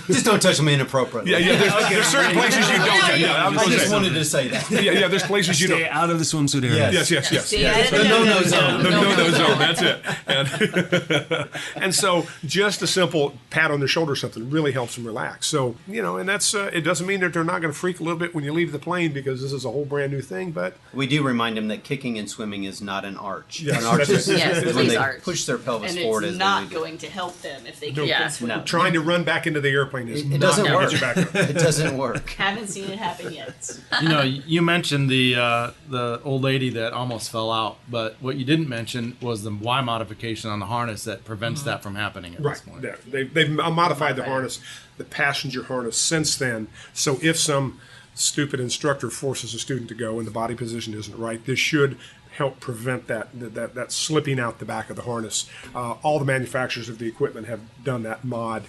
G: just don't touch them inappropriately.
D: There's certain places you don't.
G: I just wanted to say that.
D: There's places you don't.
A: Stay out of the swimsuit area.
D: Yes.
H: Stay out of the no-no zone.
D: The no-no zone. That's it. And so, just a simple pat on the shoulder or something really helps them relax. So, and that's it doesn't mean that they're not going to freak a little bit when you leave the plane, because this is a whole brand new thing. But
G: we do remind them that kicking and swimming is not an arch.
D: Yes,
G: an arch is when they
E: arch.
G: push their pelvis
H: And
G: forward.
H: it's not going to help them if they can't swim.
G: No.
D: trying to run back into the airplane is
G: It
D: not
G: doesn't
D: going
G: work.
D: to get you back up.
G: It doesn't work.
H: Haven't seen it happen yet.
F: You mentioned the old lady that almost fell out, but what you didn't mention was the Y modification on the harness that prevents that from happening at this point.
D: Yeah. They've modified the harness, the passenger harness, since then. So if some stupid instructor forces a student to go and the body position isn't right, this should help prevent that slipping out the back of the harness. All the manufacturers of the equipment have done that mod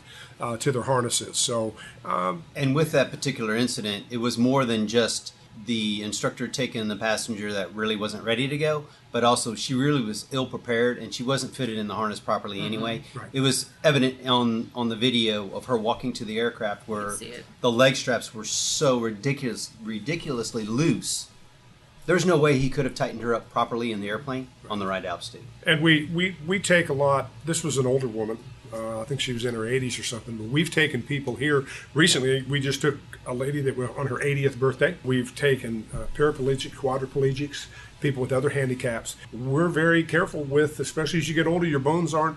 D: to their harnesses. So,
G: and with that particular incident, it was more than just the instructor taking the passenger that really wasn't ready to go, but also she really was ill prepared and she wasn't fitted in the harness properly anyway.
D: Right.
G: It was evident on the video of her walking to the aircraft where
E: see it.
G: the leg straps were so ridiculously loose. There's no way he could have tightened her up properly in the airplane on the right altitude.
D: and we take a lot. This was an older woman. I think she was in her 80s or something. But we've taken people here recently. We just took a lady that was on her 80th birthday. We've taken paraplegic, quadriplegics, people with other handicaps. We're very careful with, especially as you get older, your bones aren't.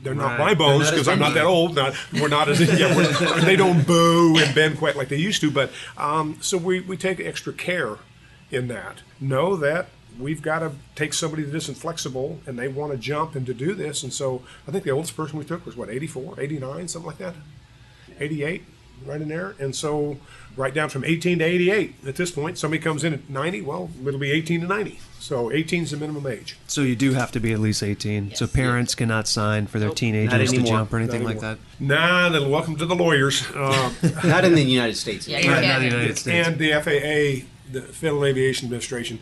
D: They're not my bones because I'm not that old. We're not as they don't bow and bend quite like they used to. But so we take extra care in that. Know that we've got to take somebody that isn't flexible and they want to jump and to do this. And so I think the oldest person we took was 84, 89, something like that, 88, right in there. And so right down from 18 to 88 at this point. Somebody comes in at 90, well, it'll be 18 to 90. So 18 is the minimum age.
A: So you do have to be at least 18. So parents cannot sign for their teenagers to
G: anymore.
A: jump or anything like that.
D: Nah, then welcome to the lawyers.
G: Not in the United States.
E: Yeah,
A: Not in the United States.
D: And the FAA, the Federal Aviation Administration,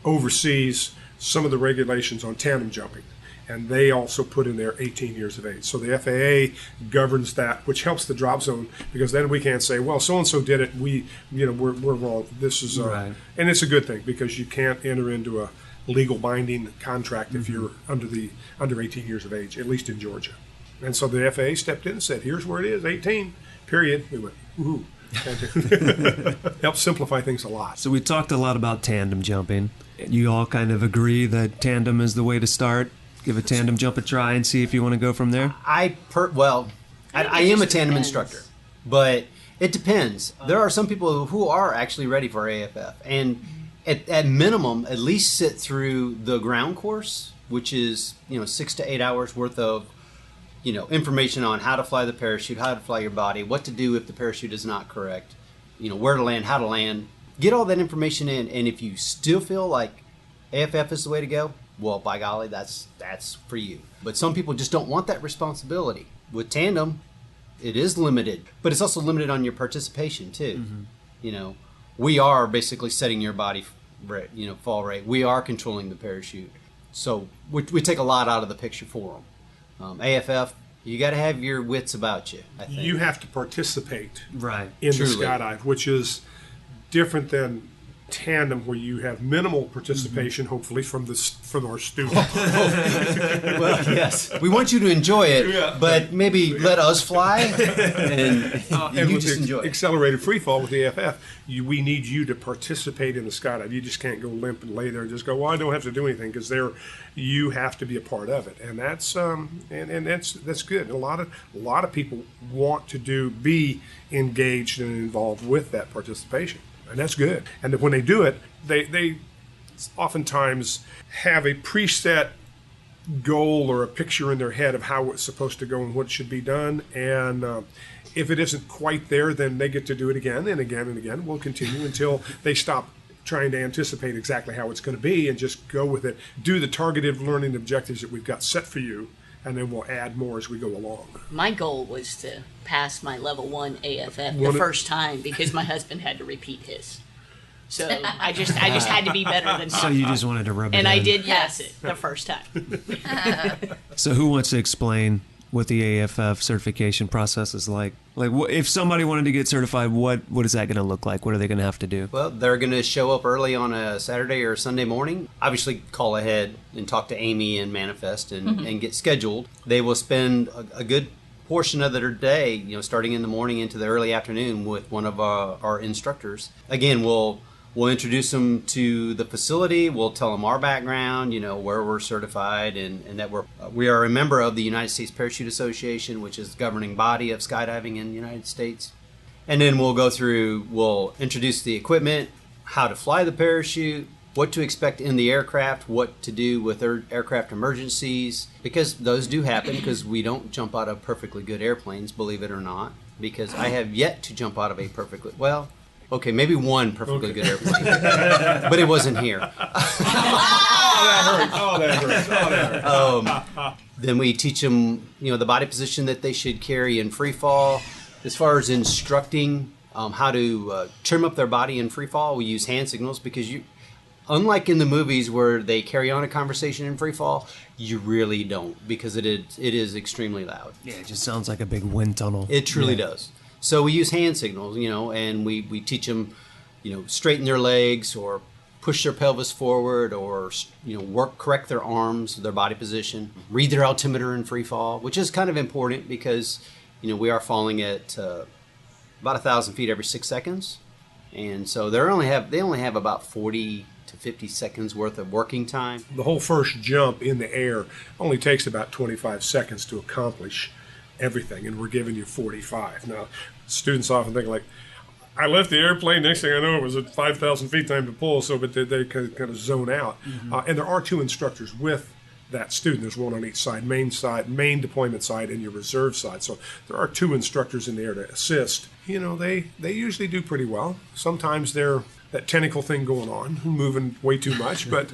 D: oversees some of the regulations on tandem jumping. And they also put in there 18 years of age. So the FAA governs that, which helps the drop zone, because then we can't say, well, so-and-so did it, we're wrong. This is,
A: Right.
D: and it's a good thing, because you can't enter into legal binding contract if you're under 18 years of age, at least in Georgia. And so the FAA stepped in and said, here's where it is, 18, period. We went, woohoo. Helps simplify things a lot.
A: So we talked a lot about tandem jumping. You all kind of agree that tandem is the way to start? Give a tandem jump a try and see if you want to go from there?
G: I am a tandem instructor, but it depends. There are some people who are actually ready for AFF, and at minimum, at least sit through the ground course, which is 6 to 8 hours worth of information on how to fly the parachute, how to fly your body, what to do if the parachute is not correct, where to land, how to land. Get all that information in, and if you still feel like AFF is the way to go, well, by golly, that's for you. But some people just don't want that responsibility. With tandem, it is limited, but it's also limited on your participation too. We are basically setting your body rate, fall rate. We are controlling the parachute, so we take a lot out of the picture for them. AFF, you got to have your wits about you, I think.
D: You have to participate in
G: Truly.
D: the skydive, which is different than tandem, where you have minimal participation, hopefully, from our students.
G: Well, yes. We want you to enjoy it, but maybe let us fly, and you just enjoy it.
D: Accelerated free fall with the AFF, we need you to participate in the skydive. You just can't go limp and lay there and just go, well, I don't have to do anything, because you have to be a part of it, and that's that's good. A lot of people want to be engaged and involved with that participation. And that's good. And when they do it, they oftentimes have a preset goal or a picture in their head of how it's supposed to go and what should be done. And if it isn't quite there, then they get to do it again and again and again. We'll continue until they stop trying to anticipate exactly how it's going to be and just go with it. Do the targeted learning objectives that we've got set for you, and then we'll add more as we go along.
H: My goal was to pass my level 1 AFF the first time, because my husband had to repeat his. So I just had to be better than him.
A: So you just wanted to rub it in.
H: And I did pass it the first time.
A: So who wants to explain what the AFF certification process is like? Like, if somebody wanted to get certified, what is that going to look like? What are they going to have to do?
G: Well, they're going to show up early on a Saturday or Sunday morning. Obviously, call ahead and talk to Amy and Manifest and get scheduled. They will spend a good portion of their day, starting in the morning into the early afternoon with one of our instructors. Again, we'll introduce them to the facility. We'll tell them our background, where we're certified, and that we are a member of the United States Parachute Association, which is the governing body of skydiving in the United States. And then we'll introduce the equipment, how to fly the parachute, what to expect in the aircraft, what to do with aircraft emergencies, because those do happen, because we don't jump out of perfectly good airplanes, believe it or not, because I have yet to jump out of a okay, maybe one perfectly good airplane, but it wasn't here.
D: That hurts.
G: Then we teach them, the body position that they should carry in free fall. As far as instructing how to trim up their body in free fall, we use hand signals, because unlike in the movies where they carry on a conversation in free fall, you really don't, because it is extremely loud.
A: Yeah, it just sounds like a big wind tunnel.
G: It truly does. So we use hand signals, and we teach them, straighten their legs or push their pelvis forward, or, correct their arms, their body position, read their altimeter in free fall, which is kind of important because, we are falling at about 1,000 feet every 6 seconds. And so they only have about 40 to 50 seconds worth of working time.
D: The whole first jump in the air only takes about 25 seconds to accomplish everything, and we're giving you 45. Now, students often think like, I left the airplane, next thing I know it was at 5,000 feet time to pull, but they kind of zone out. And there are 2 instructors with that student. There's one on each side, main deployment side, and your reserve side. So there are 2 instructors in there to assist. They usually do pretty well. Sometimes they're that tentacle thing going on, moving way too much, but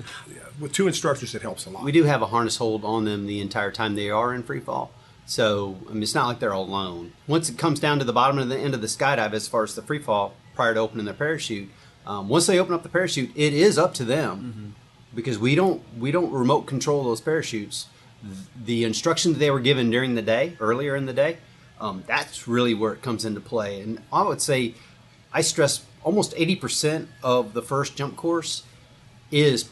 D: with 2 instructors, it helps a lot.
G: We do have a harness hold on them the entire time they are in free fall. So, it's not like they're alone. Once it comes down to the bottom of the end of the skydive, as far as the free fall, prior to opening their parachute, once they open up the parachute, it is up to them, because we don't remote control those parachutes. The instruction that they were given during the day, earlier in the day, that's really where it comes into play. And I would say, I stress almost 80% of the first jump course is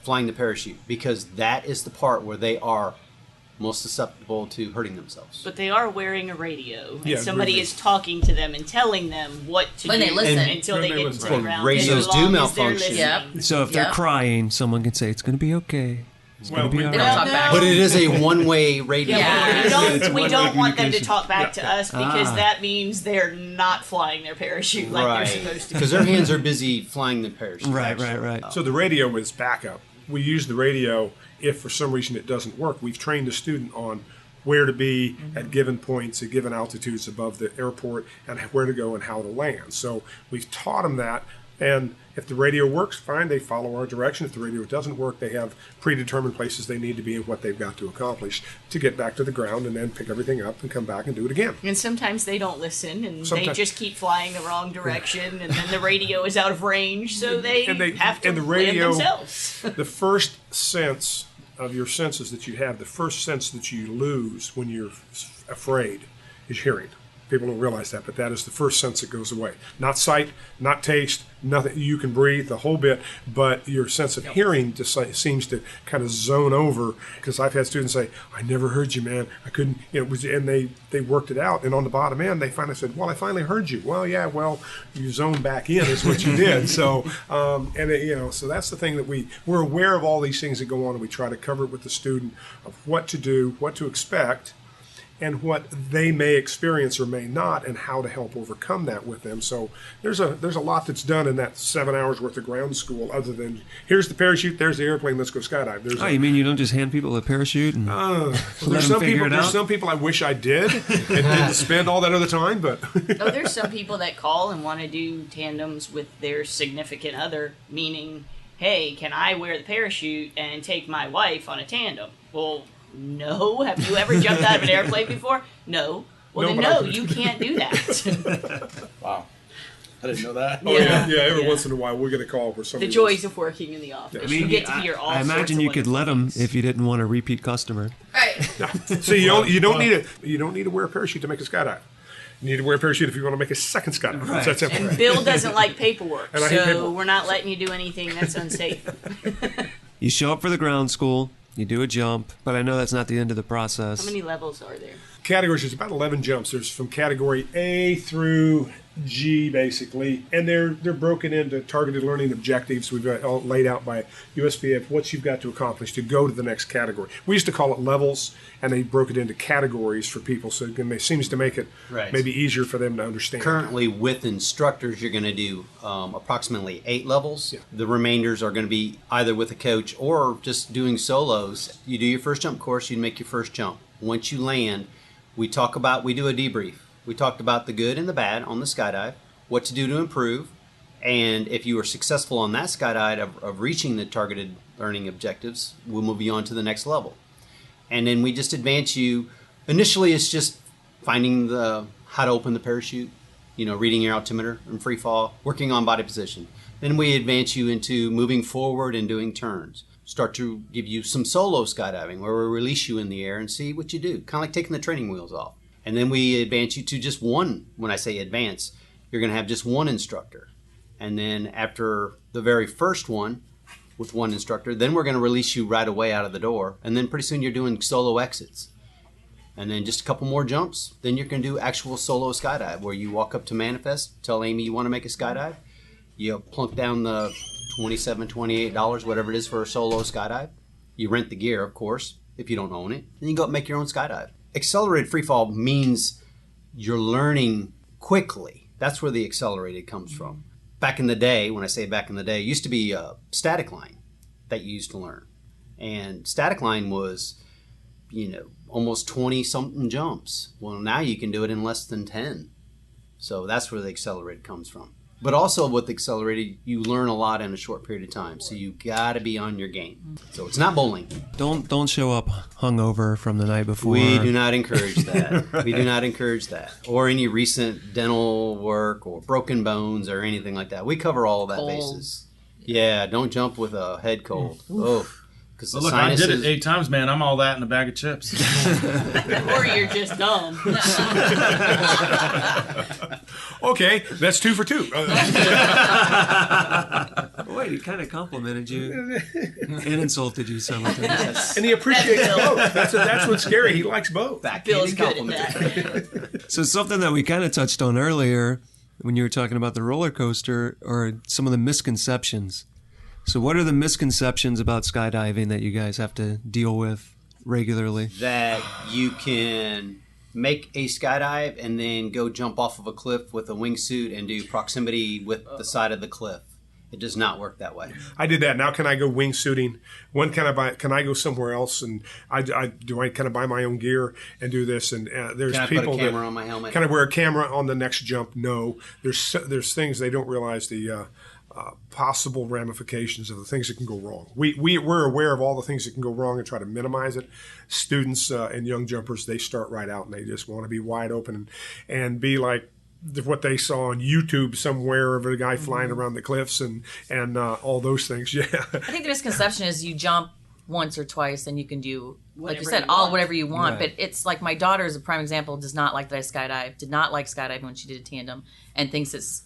G: flying the parachute, because that is the part where they are most susceptible to hurting themselves.
H: But they are wearing a radio, and
D: Yeah,
H: somebody
D: radio.
H: is talking to them and telling them what to
E: When
H: do
E: they listen.
H: until
D: When
H: they
D: they
H: get
D: listen.
H: to the
G: Right.
H: ground.
G: Radios
H: as long
G: do
H: as they're
G: malfunction.
H: listening.
A: So if they're
E: Yep.
A: crying, someone can say, it's going to be okay. It's
D: Well,
A: going to be
D: we-
A: all
E: They
A: right.
E: don't talk back.
G: But it is a one-way radio.
H: Yeah,
E: Yeah.
H: we don't want them to
A: communication.
H: talk back to us because
A: Ah.
H: that means they're not flying their parachute like
G: Right.
H: they're supposed to.
G: Because their hands are busy flying the parachute.
A: Right,
G: actually.
A: right.
D: So the radio is backup. We use the radio if for some reason it doesn't work. We've trained the student on where to be at given points, at given altitudes above the airport, and where to go and how to land. So we've taught them that. And if the radio works, fine, they follow our direction. If the radio doesn't work, they have predetermined places they need to be and what they've got to accomplish to get back to the ground and then pick everything up and come back and do it again.
H: And sometimes they don't listen, and they
D: Sometimes-
H: just keep flying the wrong direction, and then the radio is out of range, so they,
D: And they-
H: have to
D: and the
H: land
D: radio-
H: themselves.
D: The first sense of your senses that you have, the first sense that you lose when you're afraid is hearing. People don't realize that, but that is the first sense that goes away. Not sight, not taste, nothing. You can breathe the whole bit, but your sense of hearing just seems to kind of zone over. Because I've had students say, "I never heard you, man. I couldn't." And they worked it out, and on the bottom end, they finally said, "Well, I finally heard you." Well, yeah, well, you zoned back in is what you did. So, so that's the thing that we're aware of all these things that go on, and we try to cover it with the student of what to do, what to expect, and what they may experience or may not, and how to help overcome that with them. So there's a lot that's done in that 7 hours worth of ground school, other than here's the parachute, there's the airplane, let's go skydive. There's
A: Oh, you mean you don't just hand people a parachute and
D: there's
A: them figure it out?
D: some people I wish I did and didn't spend all that other time, but
H: Oh, there's some people that call and want to do tandems with their significant other, meaning, hey, can I wear the parachute and take my wife on a tandem? Well, no. Have you ever jumped out of an airplane before? No. Well,
D: No,
H: then
D: but I
H: no,
D: could-
H: you can't do that.
F: Wow. I didn't know that.
D: oh yeah, every
H: Yeah.
D: once in a while we'll get a call where
H: The
D: somebody
H: joys of working in the office.
D: I
H: you get to hear all
A: I
H: sorts
A: imagine
H: of
A: you could let
H: wonderful
A: them
H: things.
A: if you didn't want a repeat customer.
E: Right.
D: So you don't need to wear a parachute to make a skydive. You need to wear a parachute if you want to make a second skydive. It's
A: Right.
D: that simple.
H: And Bill doesn't like paperwork,
D: And I hate
H: so
D: paperwork.
H: we're not letting you do anything that's unsafe.
A: You show up for the ground school, you do a jump, but I know that's not the end of the process.
H: How many levels are there?
D: Categories, there's about 11 jumps. There's from category A through G, basically, and they're broken into targeted learning objectives we've got all laid out by USPA of what you've got to accomplish to go to the next category. We used to call it levels, and they broke it into categories for people, so it seems to make it
G: Right.
D: maybe easier for them to understand.
G: Currently, with instructors, you're going to do approximately 8 levels.
D: Yeah.
G: The remainders are going to be either with a coach or just doing solos. You do your first jump course, you make your first jump. Once you land, we do a debrief. We talked about the good and the bad on the skydive, what to do to improve, and if you were successful on that skydive of reaching the targeted learning objectives, we'll move you on to the next level. And then we just advance you. Initially, it's just finding how to open the parachute, reading your altimeter and free fall, working on body position. Then we advance you into moving forward and doing turns. Start to give you some solo skydiving where we release you in the air and see what you do, kind of like taking the training wheels off. And then we advance you to just one. When I say advance, you're going to have just one instructor. And then after the very first one with one instructor, then we're going to release you right away out of the door. And then pretty soon you're doing solo exits. And then just a couple more jumps, then you're going to do actual solo skydive where you walk up to manifest, tell Amy you want to make a skydive. You plunk down the $27, $28, whatever it is for a solo skydive. You rent the gear, of course, if you don't own it. Then you go up and make your own skydive. Accelerated freefall means you're learning quickly. That's where the accelerated comes from. Back in the day, when I say back in the day, it used to be a static line that you used to learn. And static line was, almost 20-something jumps. Well, now you can do it in less than 10. So that's where the accelerated comes from. But also with the accelerated, you learn a lot in a short period of time. So you got to be on your game. So it's not bowling.
A: Don't show up hungover from the night before.
G: We do not encourage that. Right. We do not encourage that. Or any recent dental work or broken bones or anything like that. We cover all of that bases. Yeah, don't jump with a head cold. Oh, because the
F: Look, I
G: sinuses.
F: did it 8 times, man. I'm all that in a bag of chips.
H: Or you're just dumb.
D: Okay, that's 2 for 2.
A: Wait right. He kind of complimented you and insulted you some of the time.
D: And he appreciates both. That's what's scary. He likes both.
H: Bill's good at that.
A: So something that we kind of touched on earlier when you were talking about the roller coaster are some of the misconceptions. So what are the misconceptions about skydiving that you guys have to deal with regularly?
G: That you can make a skydive and then go jump off of a cliff with a wingsuit and do proximity with the side of the cliff. It does not work that way.
D: I did that. Now can I go wingsuiting? When can I buy? Can I go somewhere else? And I kind of buy my own gear and do this? And there's
G: Can I
D: people
G: put a camera
D: that
G: on my helmet?
D: Can I wear a camera on the next jump? No. There's things they don't realize the possible ramifications of the things that can go wrong. We're aware of all the things that can go wrong and try to minimize it. Students and young jumpers, they start right out and they just want to be wide open and be like what they saw on YouTube somewhere of a guy flying around the cliffs and all those things. Yeah.
E: I think the misconception is you jump once or twice and you can do, like you
H: Whatever
E: said,
H: you want.
E: whatever you want.
A: Right.
E: But it's like my daughter is a prime example, does not like that I skydive, did not like skydiving when she did a tandem, and thinks it's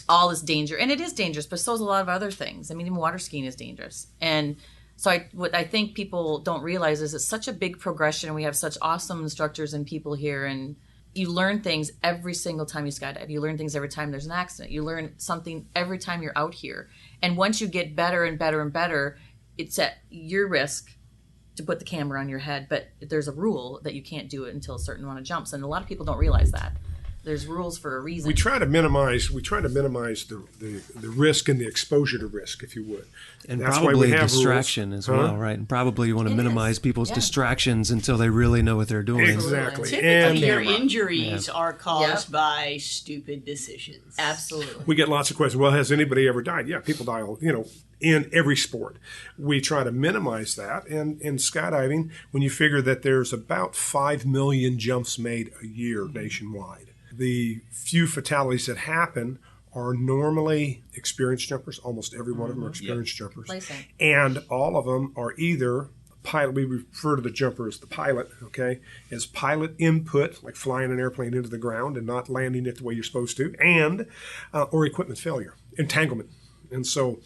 E: all this danger. And it is dangerous, but so is a lot of other things. I mean, even water skiing is dangerous. And so what I think people don't realize is it's such a big progression. We have such awesome instructors and people here, and you learn things every single time you skydive. You learn things every time there's an accident. You learn something every time you're out here. And once you get better and better and better, it's at your risk to put the camera on your head. But there's a rule that you can't do it until a certain amount of jumps. And a lot of people don't realize that. There's rules for a reason.
D: We try to minimize the risk and the exposure to risk, if you would.
A: And
D: that's why we
A: probably
D: have
A: distraction
D: rules.
A: as well, right? And probably you want to
E: It
A: minimize
E: is.
A: people's
E: Yeah.
A: distractions until they really know what they're doing.
D: Exactly.
H: Typically,
D: And
H: your injuries are caused
E: Yep.
H: by stupid decisions.
E: Absolutely.
D: we get lots of questions. Well, has anybody ever died? Yeah, people die, in every sport. We try to minimize that. And in skydiving, when you figure that there's about 5 million jumps made a year nationwide, the few fatalities that happen are normally experienced jumpers. Almost every one of them are experienced jumpers.
E: Placing.
D: And all of them are either pilot. We refer to the jumper as the pilot, okay, as pilot input, like flying an airplane into the ground and not landing it the way you're supposed to, and or equipment failure, entanglement. And so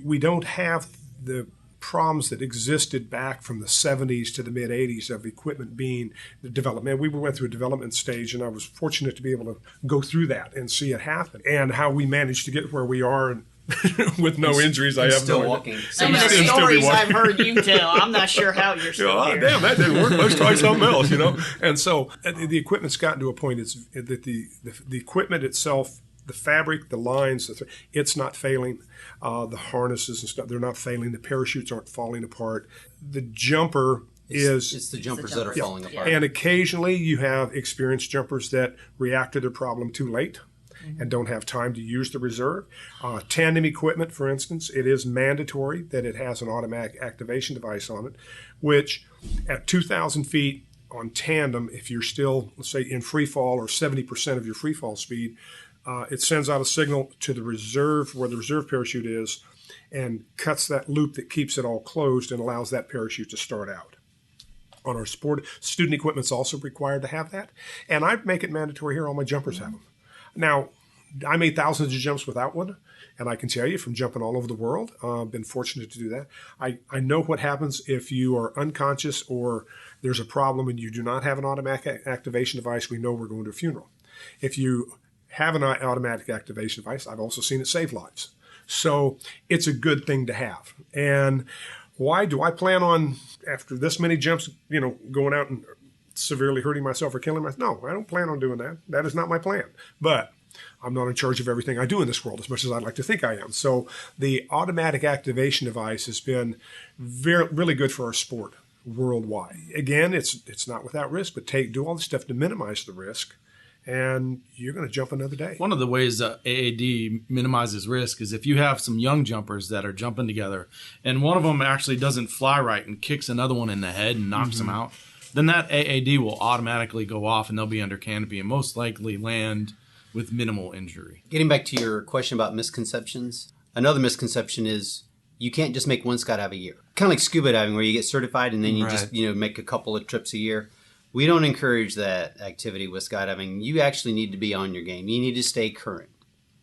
D: we don't have the problems that existed back from the 70s to the mid 80s of equipment being developed. Man, we went through a development stage, and I was fortunate to be able to go through that and see it happen, and how we managed to get where we are and with no injuries. I have
G: still
D: no idea.
G: walking.
H: Some of the
D: Still be
H: stories I've
D: walking.
H: heard you tell, I'm not sure how you're still
D: Oh,
H: here.
D: damn, that didn't work. Let's try something else, And so the equipment's gotten to a point that the equipment itself, the fabric, the lines, it's not failing. The harnesses and stuff, they're not failing. The parachutes aren't falling apart. The jumper
G: It's the jumpers that are
E: jumper.
G: falling apart.
D: and occasionally you have experienced jumpers that react to their problem too late and don't have time to use the reserve. Tandem equipment, for instance, it is mandatory that it has an automatic activation device on it, which at 2,000 feet on tandem, if you're still, let's say, in free fall or 70% of your free fall speed, it sends out a signal to the reserve, where the reserve parachute is, and cuts that loop that keeps it all closed and allows that parachute to start out. On our student equipment's also required to have that. And I make it mandatory here. All my jumpers have them. Now, I made thousands of jumps without one, and I can tell you from jumping all over the world, I've been fortunate to do that. I know what happens if you are unconscious or there's a problem and you do not have an automatic activation device. We know we're going to a funeral. If you have an automatic activation device, I've also seen it save lives. So it's a good thing to have. And why do I plan on, after this many jumps, going out and severely hurting myself or killing myself? No, I don't plan on doing that. That is not my plan. But I'm not in charge of everything I do in this world as much as I'd like to think I am. So the automatic activation device has been really good for our sport worldwide. Again, it's not without risk, but do all this stuff to minimize the risk, and you're going to jump another day.
F: One of the ways that AAD minimizes risk is if you have some young jumpers that are jumping together and one of them actually doesn't fly right and kicks another one in the head and knocks them out, then that AAD will automatically go off and they'll be under canopy and most likely land with minimal injury.
G: Getting back to your question about misconceptions, another misconception is you can't just make one skydive a year. Kind of like scuba diving where you get certified and then you just make a couple of trips a year. We don't encourage that activity with skydiving. You actually need to be on your game. You need to stay current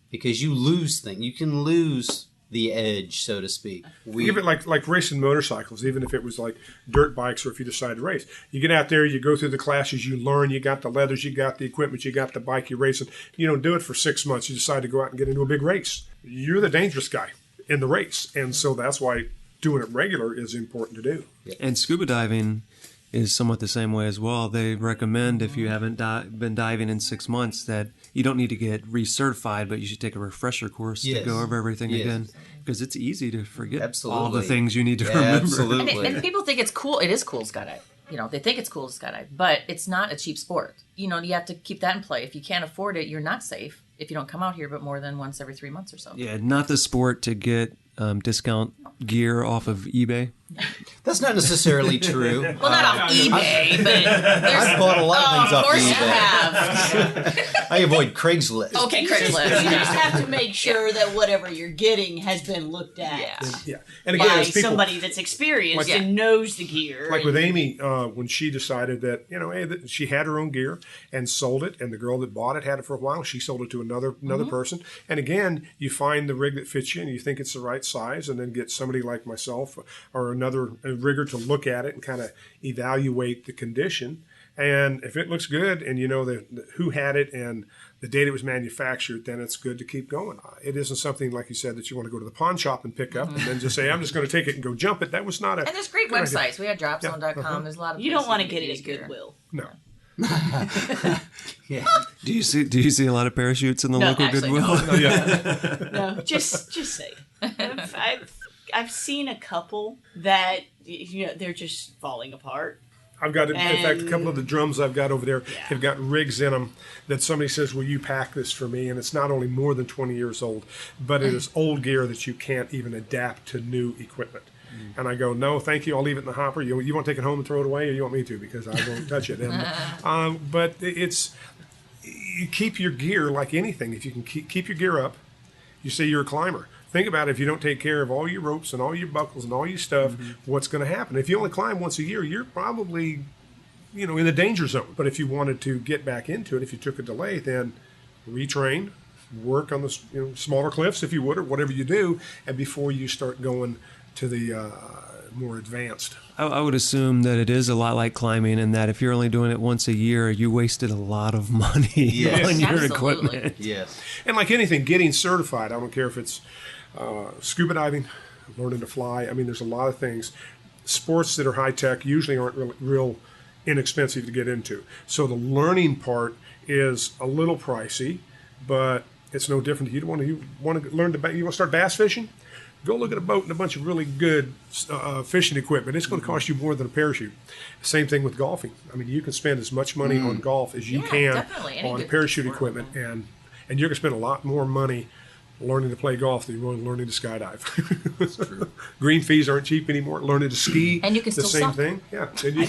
G: because you lose things. You can lose the edge, so to speak.
D: Think of it like racing motorcycles, even if it was like dirt bikes or if you decide to race. You get out there, you go through the classes, you learn, you got the leathers, you got the equipment, you got the bike you're racing. You don't do it for 6 months. You decide to go out and get into a big race. You're the dangerous guy in the race. And so that's why doing it regular is important to do.
A: And scuba diving is somewhat the same way as well. They recommend if you haven't been diving in 6 months that you don't need to get recertified, but you should take a refresher course to go over everything again, because it's easy to forget all the things you need to remember.
G: Absolutely.
E: And people think it's cool. It is cool to skydive. They think it's cool to skydive, but it's not a cheap sport. You have to keep that in play. If you can't afford it, you're not safe if you don't come out here but more than once every 3 months or so.
A: Yeah, not the sport to get discount gear off of eBay.
G: That's not necessarily true.
E: Well, not off eBay, but
G: I've bought a lot of things off
E: course
G: eBay.
E: you have.
G: I avoid Craigslist.
E: Okay,
H: You
E: Craigslist.
H: just have to make sure that whatever you're getting has been looked at
D: Yeah. And again,
H: by
D: as people,
H: somebody that's experienced
E: Like-
H: and knows the gear.
D: like with Amy, when she decided that, that she had her own gear and sold it, and the girl that bought it had it for a while, she sold it to another person. And again, you find the rig that fits you and you think it's the right size, and then get somebody like myself or another rigger to look at it and kind of evaluate the condition. And if it looks good and you know who had it and the date it was manufactured, then it's good to keep going. It isn't something, like you said, that you want to go to the pawn shop and pick up and then just say, I'm just going to take it and go jump it. That was not a...
E: And there's great
D: good
E: websites.
D: idea.
E: We had dropzone.com. There's a lot of
H: You don't
E: places
H: want to
E: you
H: get
E: can
H: it
E: use
H: at
E: gear.
H: Goodwill.
D: No.
G: Yeah.
A: Do you see a lot of parachutes in the
E: No,
A: local
E: actually,
A: Goodwill?
H: No, just say. I've seen a couple that they're just falling apart.
D: I've got, in fact, a couple of the drums I've got over there have got rigs in them that somebody says, will you pack this for me? And it's not only more than 20 years old, but it is old gear that you can't even adapt to new equipment. And I go, no, thank you. I'll leave it in the hopper. You want to take it home and throw it away, or you want me to? Because I won't touch it. And, but you keep your gear like anything. If you can keep your gear up, you say you're a climber. Think about it. If you don't take care of all your ropes and all your buckles and all your stuff, what's going to happen? If you only climb once a year, you're probably, in the danger zone. But if you wanted to get back into it, if you took a delay, then retrain, work on the smaller cliffs if you would, or whatever you do, and before you start going to the more advanced.
A: I would assume that it is a lot like climbing, and that if you're only doing it once a year, you wasted a lot of money on your
E: Absolutely.
A: equipment.
G: Yes.
D: And like anything, getting certified, I don't care if it's scuba diving, learning to fly. I mean, there's a lot of things. Sports that are high-tech usually aren't real inexpensive to get into. So the learning part is a little pricey, but it's no different. You want to learn you want to start bass fishing? Go look at a boat and a bunch of really good fishing equipment. It's going to cost you more than a parachute. Same thing with golfing. I mean, you can spend as much money on golf as you can
E: definitely. Any
D: on
E: good
D: parachute
E: sport.
D: equipment, and you're going to spend a lot more money learning to play golf than you're learning to skydive. That's true. Green fees aren't cheap anymore. Learning to ski,
E: And you can
D: the
E: still
D: same
E: suck.
D: thing. Yeah, and you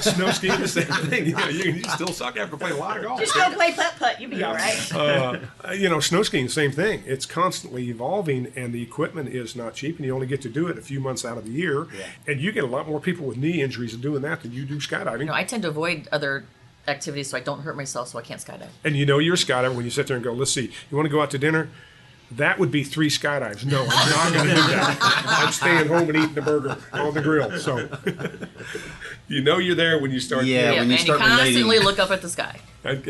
D: snow skiing, the same thing. You still suck after playing a lot of golf.
H: Just go play putt-putt. You'll be all right.
D: Snow skiing, same thing. It's constantly evolving, and the equipment is not cheap, and you only get to do it a few months out of the year. Yeah. And you get a lot more people with knee injuries doing that than you do skydiving.
E: I tend to avoid other activities so I don't hurt myself, so I can't skydive.
D: And you're a skydiver when you sit there and go, let's see, you want to go out to dinner? That would be 3 skydives. No, I'm not going to do that. I'm staying home and eating a burger on the grill. So you're there when you start.
G: Yeah, when you
E: and
G: start
E: you constantly
G: relating.
E: look up at the sky.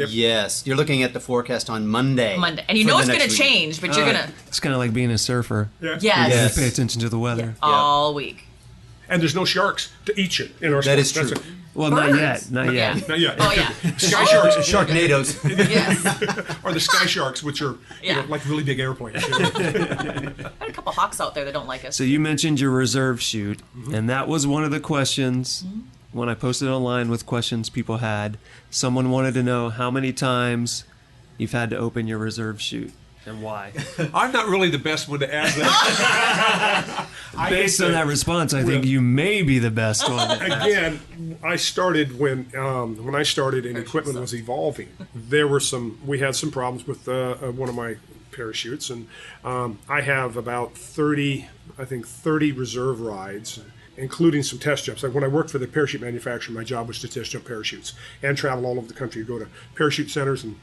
G: Yes. You're looking at the forecast on Monday.
E: And you
G: for
E: know
G: the
E: it's going to
G: next week.
E: change, but you're going to...
A: It's kind of like being a surfer.
D: Yeah.
E: Yes.
G: Yes.
A: You pay attention to the weather.
E: All week.
D: And there's no sharks to eat you in our
G: That
D: sport.
G: is true.
A: Well,
E: Birds.
A: not yet.
E: Yeah.
D: Not yet.
E: Oh, yeah.
D: Sky sharks.
G: Sharknadoes.
E: Yes.
D: Or the sky sharks, which are
E: Yeah.
D: like really big airplanes.
E: I had a couple hawks out there that don't like us.
A: So you mentioned your reserve chute, and that was one of the questions when I posted online with questions people had. Someone wanted to know how many times you've had to open your reserve chute and why.
D: I'm not really the best one to ask that.
A: Based on that response, I think you may be the best one.
D: Again, I started when I started and equipment was evolving. We had some problems with one of my parachutes, and I have about 30 reserve rides, including some test jumps. Like when I worked for the parachute manufacturer, my job was to test jump parachutes and travel all over the country, go to parachute centers and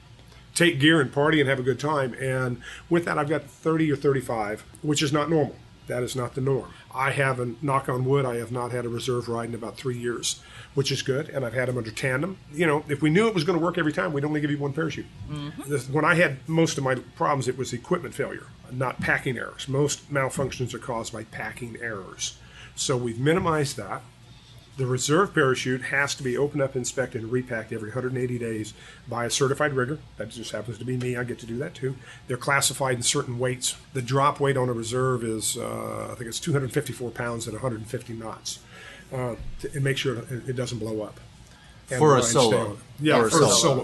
D: take gear and party and have a good time. And with that, I've got 30 or 35, which is not normal. That is not the norm. I haven't, knock on wood, I have not had a reserve ride in about 3 years, which is good. And I've had them under tandem. You know, if we knew it was going to work every time, we'd only give you one parachute. When I had most of my problems, it was equipment failure, not packing errors. Most malfunctions are caused by packing errors. So we've minimized that. The reserve parachute has to be opened up, inspected, and repacked every 180 days by a certified rigger. That just happens to be me. I get to do that too. They're classified in certain weights. The drop weight on a reserve is, I think it's 254 pounds at 150 knots. To make sure it doesn't blow up. And
G: For a
D: stay
G: solo.
D: on it. Yeah,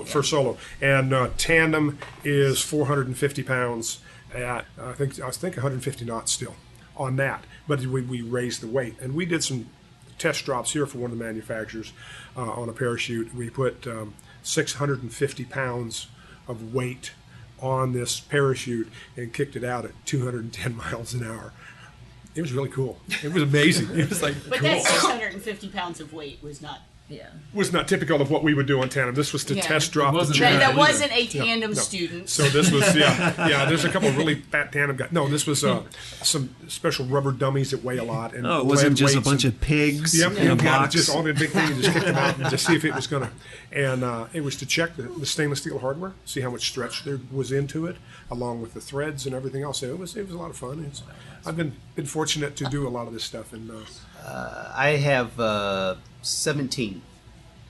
D: for solo. And tandem is 450 pounds at, I think 150 knots still on that. But we raised the weight. And we did some test drops here for one of the manufacturers on a parachute. We put 650 pounds of weight on this parachute and kicked it out at 210 miles an hour. It was really cool. It was amazing. It was like
H: But
D: cool.
H: that 650 pounds of weight was not.
D: Was not typical of what we would do on tandem. This was to test drop the
F: wasn't
D: check.
H: That wasn't a tandem student.
D: So this was, there's a couple of really fat tandem guys. No, this was some special rubber dummies that weigh a lot. And
A: Oh, it wasn't
D: lead
A: just a
D: weights
A: bunch
D: and-
A: of pigs
D: Yep,
A: in a box.
D: just all the big thing. You just kicked them out and just see if it was going to. And it was to check the stainless steel hardware, see how much stretch there was into it, along with the threads and everything else. So it was a lot of fun. I've been fortunate to do a lot of this stuff. And
G: I have 17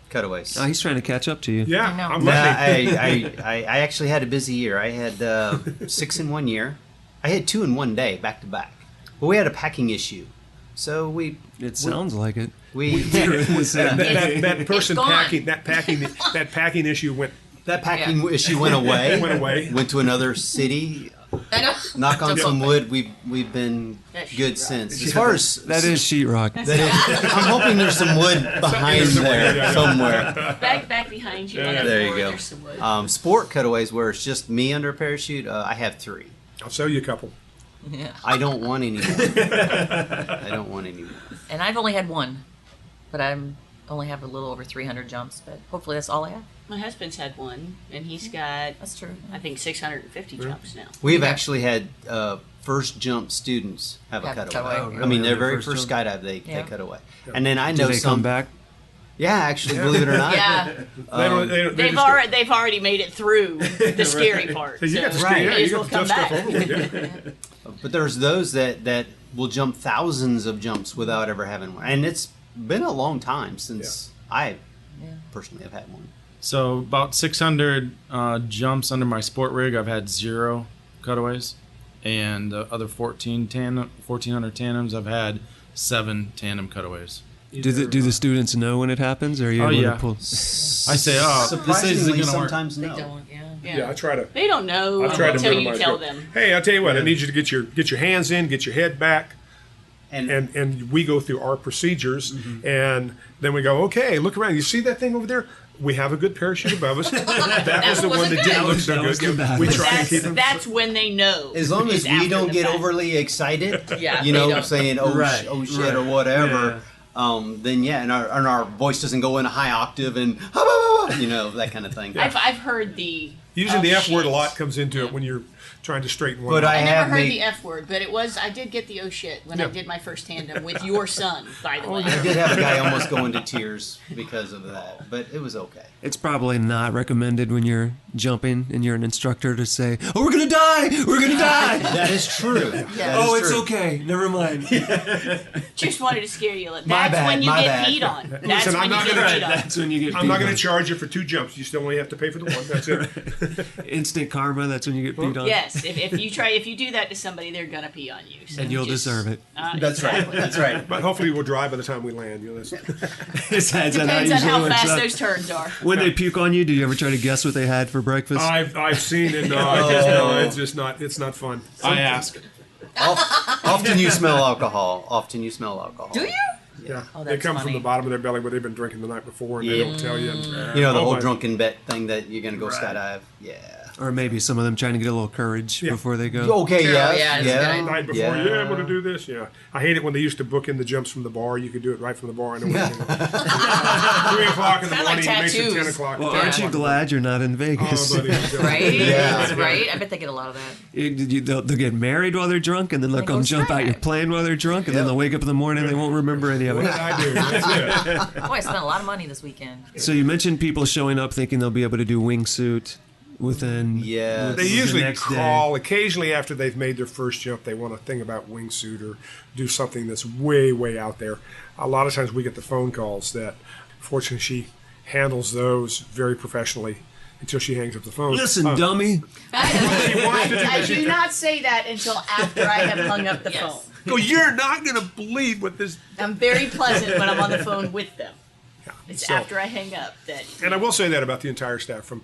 G: cutaways.
A: Oh, he's trying to catch up to you.
D: yeah,
E: I know.
D: I'm
G: Yeah,
D: lucky.
G: I actually had a busy year. I had 6 in 1 year. I had 2 in 1 day, back to back. But we had a packing issue, so
A: It sounds like it.
G: we
D: that person
E: gone.
D: that packing issue went.
G: that packing issue went away.
D: Went away.
G: Went to another city.
E: I know.
G: Knock on
E: Don't
G: some
E: go
G: wood. We've been
H: That's
G: good
H: sheetrock.
G: since. As far as
A: That is sheetrock.
G: I'm hoping there's some wood behind there somewhere.
H: Back behind you. On the
G: There you
H: floor,
G: go.
H: there's some wood.
G: Sport cutaways where it's just me under a parachute. I have 3.
D: I'll sell you a couple.
G: I don't want any more. I don't want any more.
E: And I've only had one, but only have a little over 300 jumps. But hopefully that's all I have.
H: My husband's had one, and he's got,
E: That's true.
H: I think, 650 jumps now.
G: We've actually had first jump students have a
E: Have a
G: cutaway.
E: cutaway.
G: I mean, their
A: Their
G: very
A: first
G: first
A: jump?
G: skydive, they
E: Yeah.
G: cut away. And then I
A: Do
G: know
A: they
G: some
A: come back?
G: Yeah, actually, believe it or not.
E: Yeah.
H: They've already made it through the scary part.
D: You got the
H: so
D: scary,
H: they
D: yeah, you
H: as well
D: got the tough
H: come
D: stuff
H: back.
D: over with. Yeah.
G: But there's those that will jump thousands of jumps without ever having one, and it's been a long time since I personally have had one.
F: So about 600 jumps under my sport rig. I've had 0 cutaways, and the other 1,400 tandems. I've had 7 tandem cutaways.
A: Do the students know when it happens? Or are you
F: Oh,
A: able
F: yeah.
A: to pull?
F: I say, oh, this isn't
G: Surprisingly,
F: going to work.
G: sometimes
H: They
G: no.
H: don't,
D: Yeah, I try to.
H: They don't know
D: I try to
H: until you
D: minimize
H: tell
D: it.
H: them.
D: Hey, I'll tell you what. I need you to get your hands in, get your head back, and we go through our procedures, and then we go, okay, look around. You see that thing over there? We have a good parachute above us. That was the one
E: wasn't
D: that
E: good.
D: didn't look so
A: That was
D: good.
A: the bad
D: We
A: one.
D: try to keep them.
H: That's when they know.
G: As long as
H: is
G: we
H: after
G: don't
H: the
G: get
H: fact.
G: overly excited,
E: Yeah,
G: you
E: they
G: know,
E: don't.
G: saying oh
A: Right,
G: oh shit
A: right.
G: or whatever, then yeah, and our voice doesn't go in a high octave and you know, that kind of thing.
H: I've heard the
D: Using the F word a
H: shit.
D: lot comes into it when you're trying to straighten one
G: But
D: out.
G: I
H: I
G: have
H: never heard
G: made-
H: the F word, but I did get the oh shit when I
D: Yeah.
H: did my first tandem with your son, by the way.
G: I did have a guy almost go into tears because of that, but it was okay.
A: It's probably not recommended when you're jumping and you're an instructor to say, "Oh, we're gonna die! We're gonna die!"
G: That is true. That
A: Oh,
G: is
A: it's
G: true.
A: okay. Never mind.
H: Just wanted to scare you. That's
G: bad,
H: when you
G: my
H: get
G: bad.
H: peed on. That's
D: Listen,
H: when
D: I'm
H: you
D: not
H: get
D: gonna-
H: peed on.
A: That's when you get.
D: I'm not
A: peed
D: going
A: on.
D: to charge you for 2 jumps. You still only have to pay for the one. That's it.
A: Instant karma. That's when you get peed on.
H: Yes, if you do that to somebody, they're gonna pee on you. So
A: And you'll
H: just-
A: deserve it.
G: That's right. That's right.
D: But hopefully we'll dry by the time we land. You know, that's-
A: Is that
H: Depends on
A: usually
H: how
A: works
H: fast
A: out?
H: those turns are.
A: When they puke on you, do you ever try to guess what they had for breakfast?
D: I've seen it. No, it's just not. It's not fun.
F: I ask.
G: Often you smell alcohol. Often you smell alcohol.
E: Do you?
D: Yeah,
E: Oh,
D: they
E: that's
D: come from
E: funny.
D: the bottom of their belly where they've been drinking the night before, and they
G: Yeah.
D: don't tell you.
G: You know the
D: Oh,
G: whole
D: my-
G: drunken bet thing that you're gonna go skydive. Yeah.
A: Or maybe some of them trying to get a little courage before they go.
G: Okay,
E: yeah, it's
G: yeah.
E: good.
D: Night before, I'm going to do this. Yeah, I hate it when they used to book in the jumps from the bar. You could do it right from the bar. I know. 3 o'clock in the
E: Kinda
D: morning,
E: like
D: it makes it
E: tattoos.
D: 10 o'clock.
A: Well, aren't you glad you're not in Vegas?
D: Oh, buddy,
E: Right?
G: Yeah.
E: Right? I bet they get a lot of that.
A: They'll get married while they're drunk, and then they'll
E: They
A: come
E: go
A: jump out your
E: skydiving.
A: plane while they're drunk, and then they'll wake up in the morning and they won't remember any of
D: What
A: it.
D: did I do? That's it.
E: Boy, I spent a lot of money this weekend.
A: So you mentioned people showing up thinking they'll be able to do wingsuit within
G: Yes.
D: They
A: the
D: usually
A: next
D: call,
A: day.
D: occasionally after they've made their first jump, they want to think about wingsuit or do something that's way, way out there. A lot of times we get the phone calls that, fortunately, she handles those very professionally until she hangs up the phone.
A: Listen, dummy.
H: I do not say that until after I have hung up the
E: Yes.
H: phone.
D: Go, you're not going to believe what this...
H: I'm very pleasant when I'm on the phone with them. It's
D: So-
H: after I hang up that.
D: And I will say that about the entire staff, from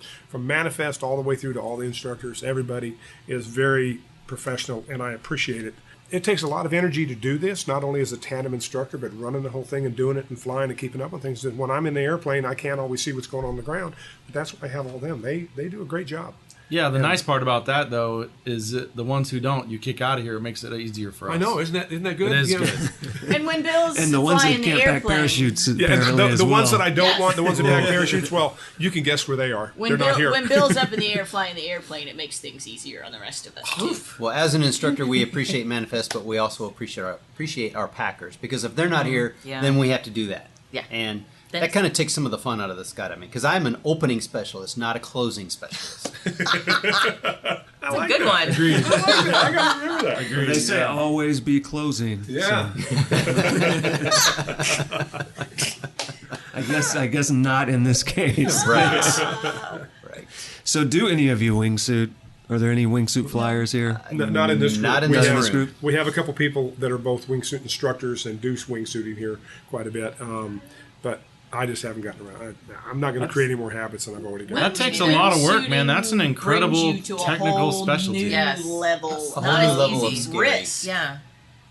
D: manifest all the way through to all the instructors, everybody is very professional, and I appreciate it. It takes a lot of energy to do this, not only as a tandem instructor, but running the whole thing and doing it and flying and keeping up with things. When I'm in the airplane, I can't always see what's going on the ground, but that's why I have all them. They do a great job.
F: Yeah, the nice part about that though is that the ones who don't, you kick out of here. It makes it easier for us.
D: I know, isn't that good?
F: It is
D: You know?
F: good.
H: And when Bill's
A: And the ones
H: flying
A: that
H: the
A: can't pack
H: airplane,
A: parachutes,
D: Yeah,
A: apparently,
D: and
A: as
D: the ones
A: well.
D: that I don't
H: Yes.
D: want, the ones that pack parachutes, well, you can guess where they are.
H: when
D: They're not here.
H: Bill's up in the air flying the airplane, it makes things easier on the rest of us too.
G: Well, as an instructor, we appreciate manifest, but we also appreciate our packers, because if they're not here,
E: Yeah.
G: then we have to do that.
E: Yeah.
G: And that
E: That's-
G: kind of takes some of the fun out of the skydiving, because I'm an opening specialist, not a closing specialist.
D: I like
E: Good
D: that.
E: one.
D: I like that. I got to remember that.
A: They say always be closing.
D: Yeah.
A: I guess not in this case.
G: Right. Right.
A: So do any of you wingsuit? Are there any wingsuit flyers here?
D: Not in this group.
G: Not in
D: We
G: this
D: have-
A: this group.
D: We have a couple people that are both wingsuit instructors and do wingsuiting here quite a bit, but I just haven't gotten around. I'm not going to create any more habits than I've already got.
F: That takes a lot of work, man. That's an incredible
H: Brings you to a
F: technical
H: whole
F: specialty.
H: New
E: Yes.
H: level.
G: A whole
E: Not
G: new
E: as
G: level of
E: easy.
G: skill.
H: Risk.
E: Yeah.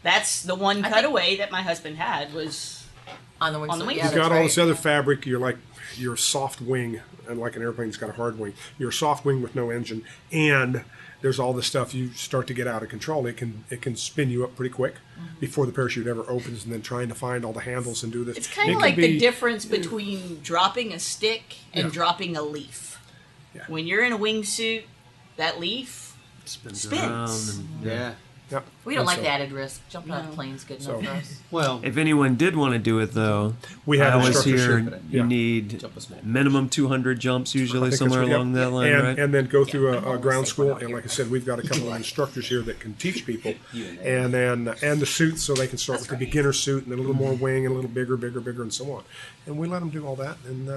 H: That's the one
E: I think-
H: cutaway that my husband had was
E: On the wingsuit.
H: On the wingsuit.
E: Yeah,
D: You've
E: that's
D: got all
E: right.
D: this other fabric. You're like your soft wing, and like an airplane's got a hard wing. You're a soft wing with no engine, and there's all this stuff. You start to get out of control. It can spin you up pretty quick before the parachute ever opens, and then trying to find all the handles and do this.
H: It's kind
D: It
H: of
D: can
H: like
D: be-
H: the difference between dropping a stick and
D: Yeah.
H: dropping a leaf.
D: Yeah.
H: When you're in a wingsuit, that leaf
A: Spins
H: spins.
A: around and-
G: Yeah.
D: Yep.
E: We don't
D: And
E: like
D: so
E: the added risk. Jumping out of
H: No.
E: the plane's good
D: So-
E: enough for us.
G: Well,
A: If anyone did want to do it, though,
D: We have
A: I always
D: instructors
A: hear
D: here.
A: you
D: Yeah.
A: need
G: Jump a small.
A: minimum 200 jumps,
D: I
A: usually
D: think that's
A: somewhere
D: what- yep.
A: along that line,
D: and,
A: right?
D: and then go through a ground school. And like I said, we've got a couple of instructors here that can teach people, and the suits, so they can start with the beginner suit and then a little more wing and a little bigger, and so on. And we let them do all that, and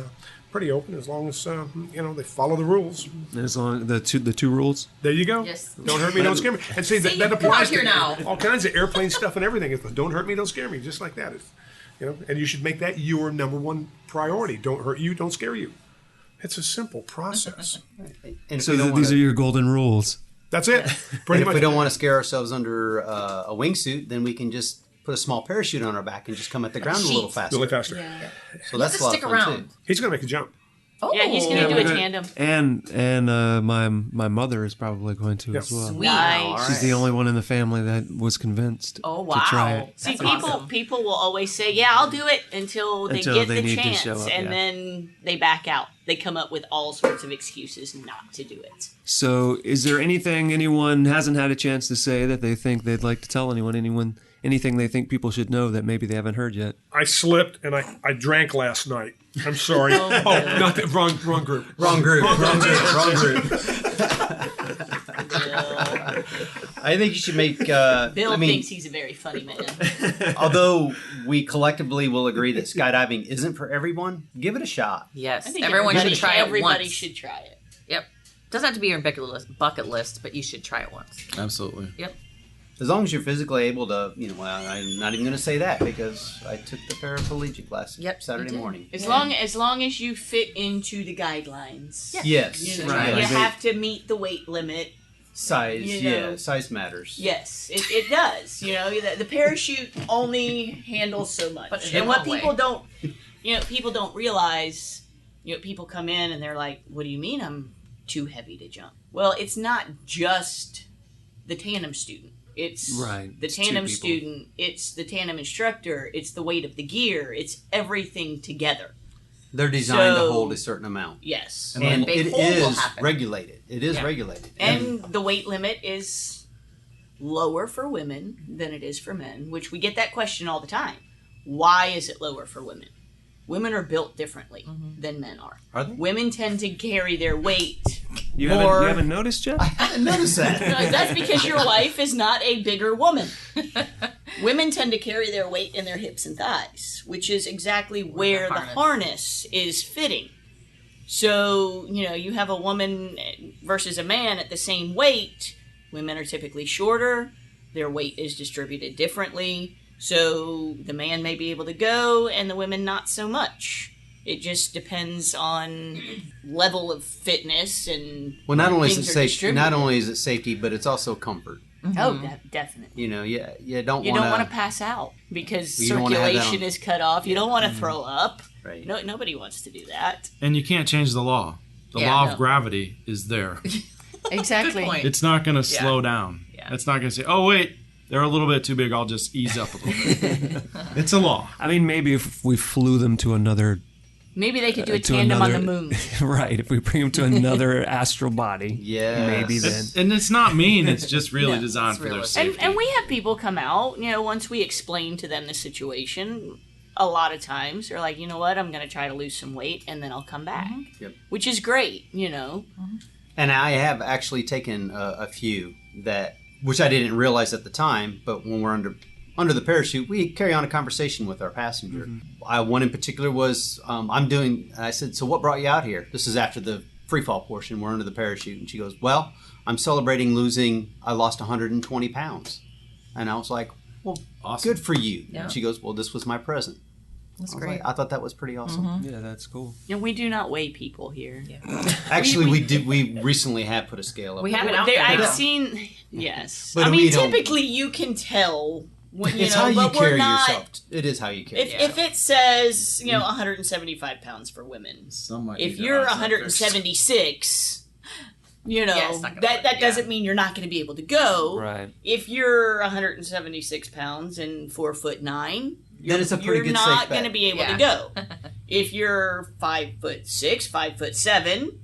D: pretty open as long as they follow the rules.
A: As long the two rules.
D: There you go.
E: Yes.
D: Don't hurt me, don't scare me. And see, that
E: you come
D: applies
E: out here
D: to
E: now.
D: all kinds of airplane stuff and everything. It's don't hurt me, don't scare me, just like that. It's, and you should make that your number one priority. Don't hurt you, don't scare you. It's a simple process.
G: and if
A: So
G: we don't
A: these
G: wanna-
A: are your golden ruals.
D: That's it.
G: and
D: Pretty
G: if
D: much.
G: we don't want to scare ourselves under a wingsuit, then we can just put a small parachute on our back and just come at the ground a little
E: sheet.
G: faster.
D: Really faster.
G: So that's
E: Just
G: a lot
E: stick
G: of fun
E: around.
G: too.
D: He's going to make a jump.
E: Oh,
H: Yeah, he's going to do
A: we're
H: a
A: gonna-
H: tandem.
A: And my mother is probably going to as well.
E: Sweet.
H: Nice.
A: She's the only one in the family that was convinced
H: Oh
A: to try
H: wow!
A: it.
H: See,
E: That's
H: people
E: awesome.
H: people will always say, "Yeah, I'll do it," until they
A: Until
H: get
A: they
H: the
A: need to
H: chance,
A: show up,
H: and
A: yeah.
H: then they back out. They come up with all sorts of excuses not to do it.
A: So, is there anything anyone hasn't had a chance to say that they think they'd like to tell anyone? Anything they think people should know that maybe they haven't heard yet?
D: I slipped and I drank last night. I'm sorry. Not the wrong group.
G: Wrong group. Wrong group. I think you should make.
H: Bill thinks he's a very funny man.
G: although we collectively will agree that skydiving isn't for everyone, give it a shot.
E: yes.
H: I think
E: Everyone should try it
H: Everybody
E: once.
H: should try it.
E: Yep. Doesn't have to be your bucket list, but you should try it once.
F: Absolutely.
E: Yep.
G: As long as you're physically able to, well, I'm not even going to say that because I took the paraplegic class
E: Yep, you
G: Saturday
E: did.
G: morning.
H: As long as you fit into the guidelines.
E: Yeah.
G: Yes.
H: You know,
A: Right.
H: you
A: Like
H: have to meet the weight limit.
G: Size,
H: You know.
G: size matters.
H: Yes, it does. The parachute only handles so much.
E: But in
H: And
E: a
H: what
E: long
H: people
E: way.
H: people don't realize, people come in and they're like, "What do you mean I'm too heavy to jump. Well, it's not just the tandem student. It's
A: Right.
H: the
A: It's two
H: tandem
A: people.
H: student, it's the tandem instructor, it's the weight of the gear, it's everything together.
G: They're designed
H: So-
G: to hold a certain amount.
H: Yes.
G: And
E: a big
G: it
E: hole will
G: is
E: happen.
G: regulated. It is
E: Yeah.
G: regulated.
H: And the weight limit is lower for women than it is for men, which we get that question all the time. Why is it lower for women? Women are built differently than men are.
G: Are they?
H: Women tend to carry their weight
A: You
H: more.
A: haven't noticed yet?
G: I didn't notice that.
H: No, that's because your wife is not a bigger woman. Women tend to carry their weight in their hips and thighs, which is exactly where the harness is fitting. So, you have a woman versus a man at the same weight. Women are typically shorter. Their weight is distributed differently. So the man may be able to go and the women not so much. It just depends on level of fitness and
G: Well, not only is it
H: things are
G: safe,
H: distributed.
G: not only is it safety, but it's also comfort.
H: Oh, definitely.
G: You don't
H: You
G: want
H: don't want to pass out because
G: You don't wanna have that
H: circulation
G: on-
H: is cut off. You don't want to throw up.
G: Right.
H: No, nobody wants to do that.
F: And you can't change the law. The
E: Yeah,
F: law
H: no.
F: of gravity is there.
E: Exactly. Good point.
F: It's not going to slow down.
E: Yeah.
F: It's not going to say, oh, wait, they're a little bit too big. I'll just ease up a little bit. It's a law.
A: I mean, maybe if we flew them to another,
H: Maybe they could do a
A: to
H: tandem on the
A: another-
H: moon.
A: right? If we bring them to another astral body,
G: Yes.
A: maybe then.
F: And it's not mean. It's just really
H: No,
F: designed
E: it's
F: for their
E: realistic.
F: safety.
H: And we have people come out, once we explain to them the situation, a lot of times they're like, you know what, I'm going to try to lose some weight and then I'll come back.
G: Yep.
H: Which is great,
G: And I have actually taken a few which I didn't realize at the time, but when we're under the parachute, we carry on a conversation with our passenger. One in particular was, I said, so what brought you out here? This is after the free fall portion. We're under the parachute. And she goes, well, I'm celebrating I lost 120 pounds. And I was like, well,
F: Awesome.
G: good for you.
E: Yeah.
G: And she goes, well, this was my present.
E: That's
G: I was
E: great.
G: like, I thought that was pretty awesome.
A: Yeah, that's cool.
H: We do not weigh people here.
G: Actually, we recently have put a scale up.
E: We have it out
H: There,
E: there.
H: I've
E: now.
H: seen, yes.
G: But
H: I
G: we
H: mean,
G: don't-
H: typically you can tell when,
G: It's how you
H: but we're
G: carry
H: not,
G: yourself. It is how you carry
H: If,
G: yourself.
H: if it says, 175 pounds for women,
F: Some might
H: if
F: be
H: you're
F: their eyes up
H: 176,
E: it's not gonna
H: that
E: work,
H: doesn't mean you're not going to be able to go.
A: Right.
H: If you're 176 pounds and 4'9",
G: Then it's a pretty
H: you're
G: good
H: not
G: safe
H: going to
G: bet.
H: be able to go. If you're 5'6", 5'7",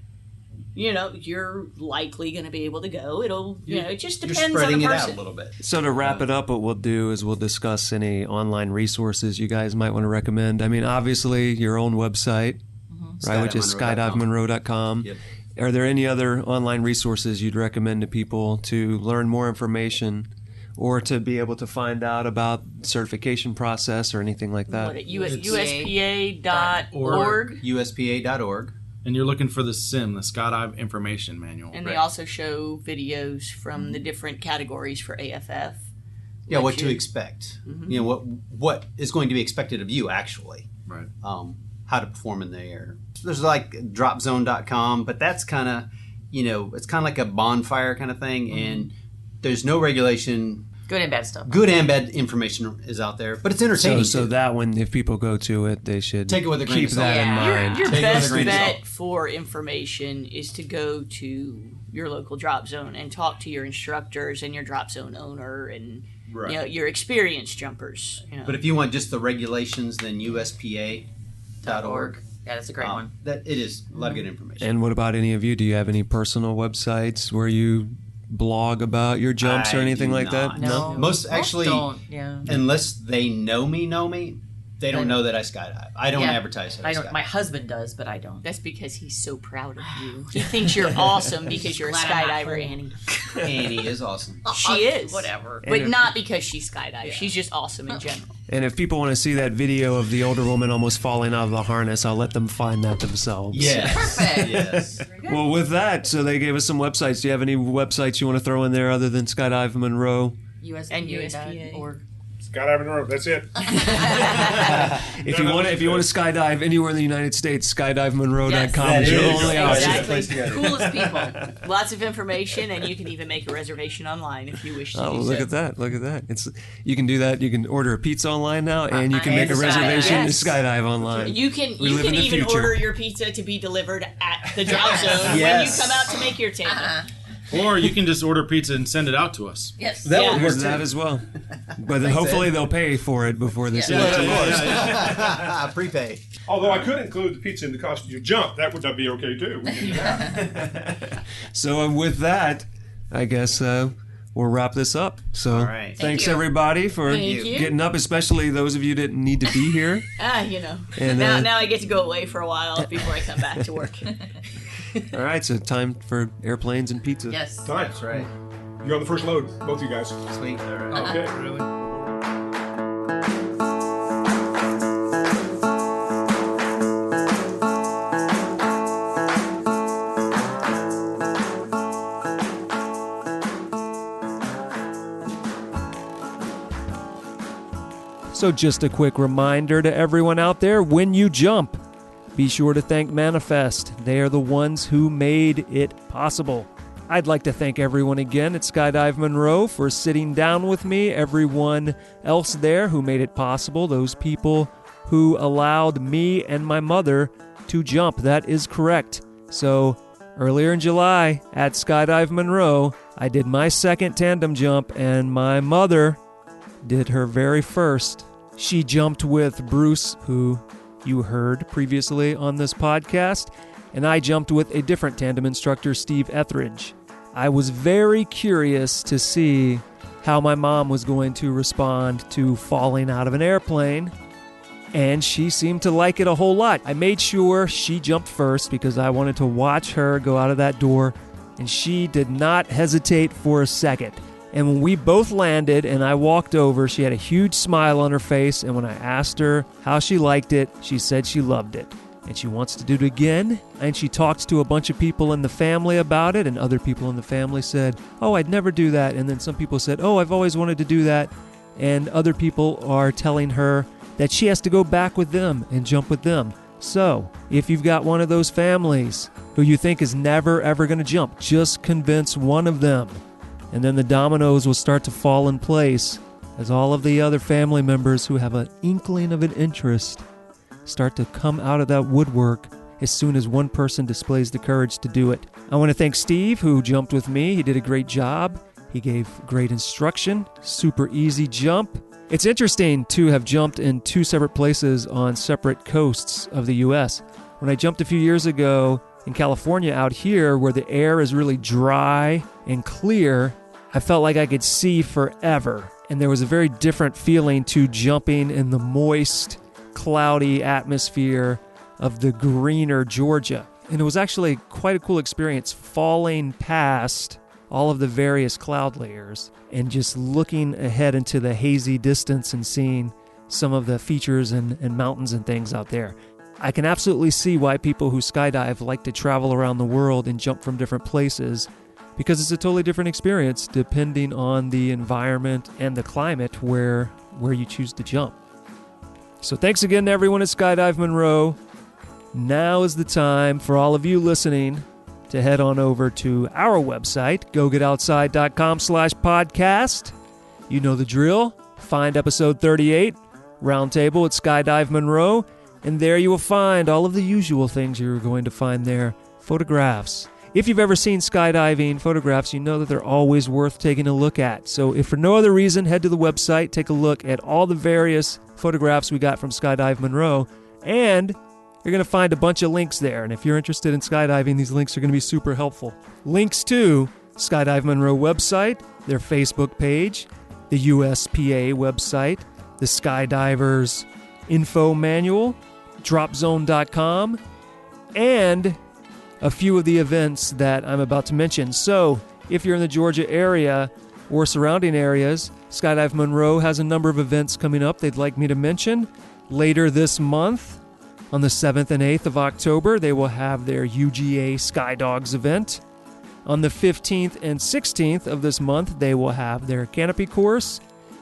H: you're likely going to be able to go. It just
G: You're
H: depends
G: spreading
H: on the
G: it
H: person.
G: out a little bit.
A: So to wrap it up, what we'll do is we'll discuss any online resources you guys might want to recommend. I mean, obviously your own website, right, which is skydivemonroe.com.
G: Yep.
A: Are there any other online resources you'd recommend to people to learn more information or to be able to find out about certification process or anything like that?
H: What, at
F: It's-
H: USPA.org.
G: USPA.org.
F: And you're looking for the SIM, the Skydive Information Manual.
H: And they also show videos from the different categories for AFF.
G: Yeah,
H: Let
G: what to
H: you-
G: expect. What is going to be expected of you, actually.
F: Right.
G: How to perform in the air. There's like dropzone.com, but that's kind of, it's kind of like a bonfire kind of thing, and there's no regulation.
E: Good and bad stuff.
G: Good and bad information is out there, but it's entertaining.
A: So
G: too.
A: that one, if people go to it, they should
G: Take it with a grain
A: keep
G: of salt.
A: that in
E: Yeah.
A: mind.
H: Your
G: Take it with a
H: best
G: grain of
H: bet
G: salt.
H: for information is to go to your local drop zone and talk to your instructors and your drop zone owner and
G: Right.
H: your experienced jumpers.
G: But if you want just the regulations, then USPA.org.
E: Yeah, that's a great one.
G: That it is a lot of good information.
A: And what about any of you? Do you have any personal websites where you blog about your jumps or
G: I
A: anything
G: do
A: like that?
E: No.
G: Most actually,
E: don't. Yeah.
G: unless they know me, they don't know that I skydive. I don't
E: Yeah.
G: advertise that I
E: I don't.
G: skydive.
E: My husband does, but I don't.
H: that's because he's so proud of you. He thinks you're awesome because you're a
E: Glad I'm not
H: skydiver,
E: home.
H: Annie.
G: Annie is awesome.
H: She is.
E: Whatever.
H: But
A: And-
H: not because she skydives. She's just awesome in general.
A: And if people want to see that video of the older woman almost falling out of the harness, I'll let them find that themselves.
G: Yes.
E: Perfect.
G: Yes.
A: Well, with that, so they gave us some websites. Do you have any websites you want to throw in there other than Skydive Monroe?
E: USPA.
H: And USPA.
E: Org.
D: Skydive Monroe. That's it.
A: If you want to skydive anywhere in the United States, skydivemonroe.com
G: Yes,
A: is your
G: that is.
A: only
G: Exactly.
A: option.
E: Coolest people.
H: Lots of information, and you can even make a reservation online if you wish to.
A: Oh,
H: do
A: look
H: so.
A: at that! Look at that! You can do that. You can order a pizza online now, and you can make
H: And
A: a reservation
H: skydive.
A: to skydive online.
H: You can
A: We live in the
H: even
A: future.
H: order your pizza to be delivered at the drop zone when you
G: Yes.
H: come out to make your tandem.
F: Or you can just order pizza and send it out to us.
E: Yes.
G: That
H: Yeah.
G: would
A: There's
G: work
A: that
G: too.
A: as well. But then hopefully they'll pay for it before they send it to you.
G: Prepay.
D: Although I could include the pizza in the cost of your jump. That would be okay too. We can do that.
A: So with that, I guess we'll wrap this up. So
G: All right.
A: thanks
E: you.
A: everybody for
H: Thank you.
A: getting up, especially those of you who didn't need to be here. And,
H: now I get to go away for a while before I come back to work.
A: All right, so time for airplanes and pizza.
E: Yes.
D: Time.
G: That's right.
D: You're on the first load, both of you guys.
G: Sweet. All right.
D: Okay. Really?
A: So just a quick reminder to everyone out there, when you jump, be sure to thank Manifest. They are the ones who made it possible. I'd like to thank everyone again at Skydive Monroe for sitting down with me, everyone else there who made it possible, those people who allowed me and my mother to jump. That is correct. So earlier in July at Skydive Monroe, I did my second tandem jump, and my mother did her very first. She jumped with Bruce, who you heard previously on this podcast, and I jumped with a different tandem instructor, Steve Etheridge. I was very curious to see how my mom was going to respond to falling out of an airplane, and she seemed to like it a whole lot. I made sure she jumped first because I wanted to watch her go out of that door, and she did not hesitate for a second. And when we both landed and I walked over, she had a huge smile on her face, and when I asked her how she liked it, she said she loved it. And she wants to do it again, and she talked to a bunch of people in the family about it, and other people in the family said, oh, I'd never do that. And then some people said, oh, I've always wanted to do that. And other people are telling her that she has to go back with them and jump with them. So, if you've got one of those families who you think is never, ever going to jump, just convince one of them. And then the dominoes will start to fall in place as all of the other family members who have an inkling of an interest start to come out of that woodwork as soon as one person displays the courage to do it. I want to thank Steve, who jumped with me. He did a great job. He gave great instruction, super easy jump. It's interesting to have jumped in two separate places on separate coasts of the U.S. When I jumped a few years ago in California out here, where the air is really dry and clear, I felt like I could see forever. And there was a very different feeling to jumping in the moist, cloudy atmosphere of the greener Georgia. And it was actually quite a cool experience falling past all of the various cloud layers and just looking ahead into the hazy distance and seeing some of the features and mountains and things out there. I can absolutely see why people who skydive like to travel around the world and jump from different places, because it's a totally different experience depending on the environment and the climate where you choose to jump. So thanks again to everyone at Skydive Monroe. Now is the time for all of you listening to head on over to our website, gogetoutside.com/podcast. You know the drill. Find episode 38, Roundtable at Skydive Monroe, and there you will find all of the usual things you're going to find there. Photographs. If you've ever seen skydiving photographs, you know that they're always worth taking a look at. So if for no other reason, head to the website, take a look at all the various photographs we got from Skydive Monroe, and you're going to find a bunch of links there. And if you're interested in skydiving, these links are going to be super helpful. Links to Skydive Monroe website, their Facebook page, the USPA website, the Skydivers info manual, dropzone.com, and a few of the events that I'm about to mention. So, if you're in the Georgia area or surrounding areas, Skydive Monroe has a number of events coming up they'd like me to mention. Later this month, on the 7th and 8th of October, they will have their UGA SkyDawgs event. On the 15th and 16th of this month, they will have their Canopy course.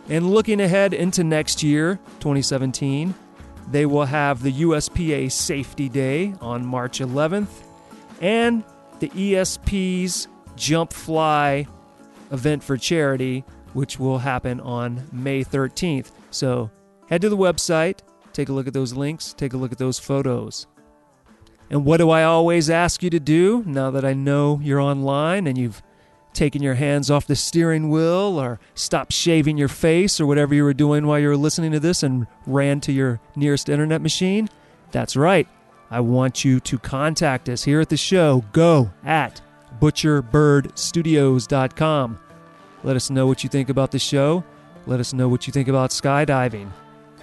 A: And looking ahead into next year, 2017, they will have the USPA Safety Day on March 11th and the ESP's Jump Fly event for charity, which will happen on May 13th. So head to the website, take a look at those links, take a look at those photos. And what do I always ask you to do now that I know you're online and you've taken your hands off the steering wheel or stopped shaving your face or whatever you were doing while you were listening to this and ran to your nearest internet machine? That's right. I want you to contact us here at the show. Go at butcherbirdstudios.com. Let us know what you think about the show. Let us know what you think about skydiving.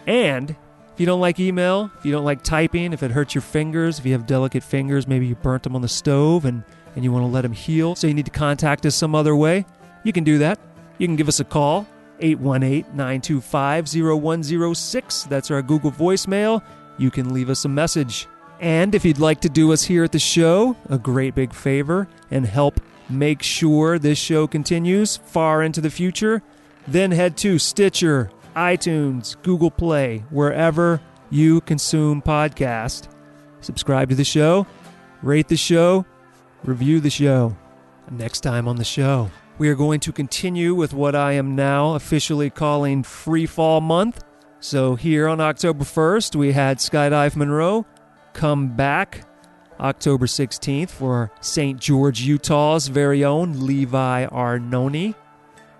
A: And if you don't like email, if you don't like typing, if it hurts your fingers, if you have delicate fingers, maybe you burnt them on the stove and you want to let them heal, so you need to contact us some other way, you can do that. You can give us a call, 818-925-0106. That's our Google voicemail. You can leave us a message. And if you'd like to do us here at the show a great big favor and help make sure this show continues far into the future, then head to Stitcher, iTunes, Google Play, wherever you consume podcasts. Subscribe to the show, rate the show, review the show. Next time on the show, we are going to continue with what I am now officially calling Free Fall Month. So here on October 1st, we had Skydive Monroe come back October 16th for St. George, Utah's very own Levi Arnone.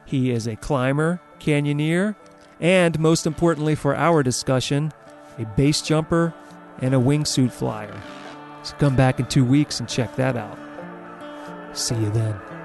A: He is a climber, canyoneer, and most importantly for our discussion, a base jumper and a wingsuit flyer. So come back in 2 weeks and check that out. See you then.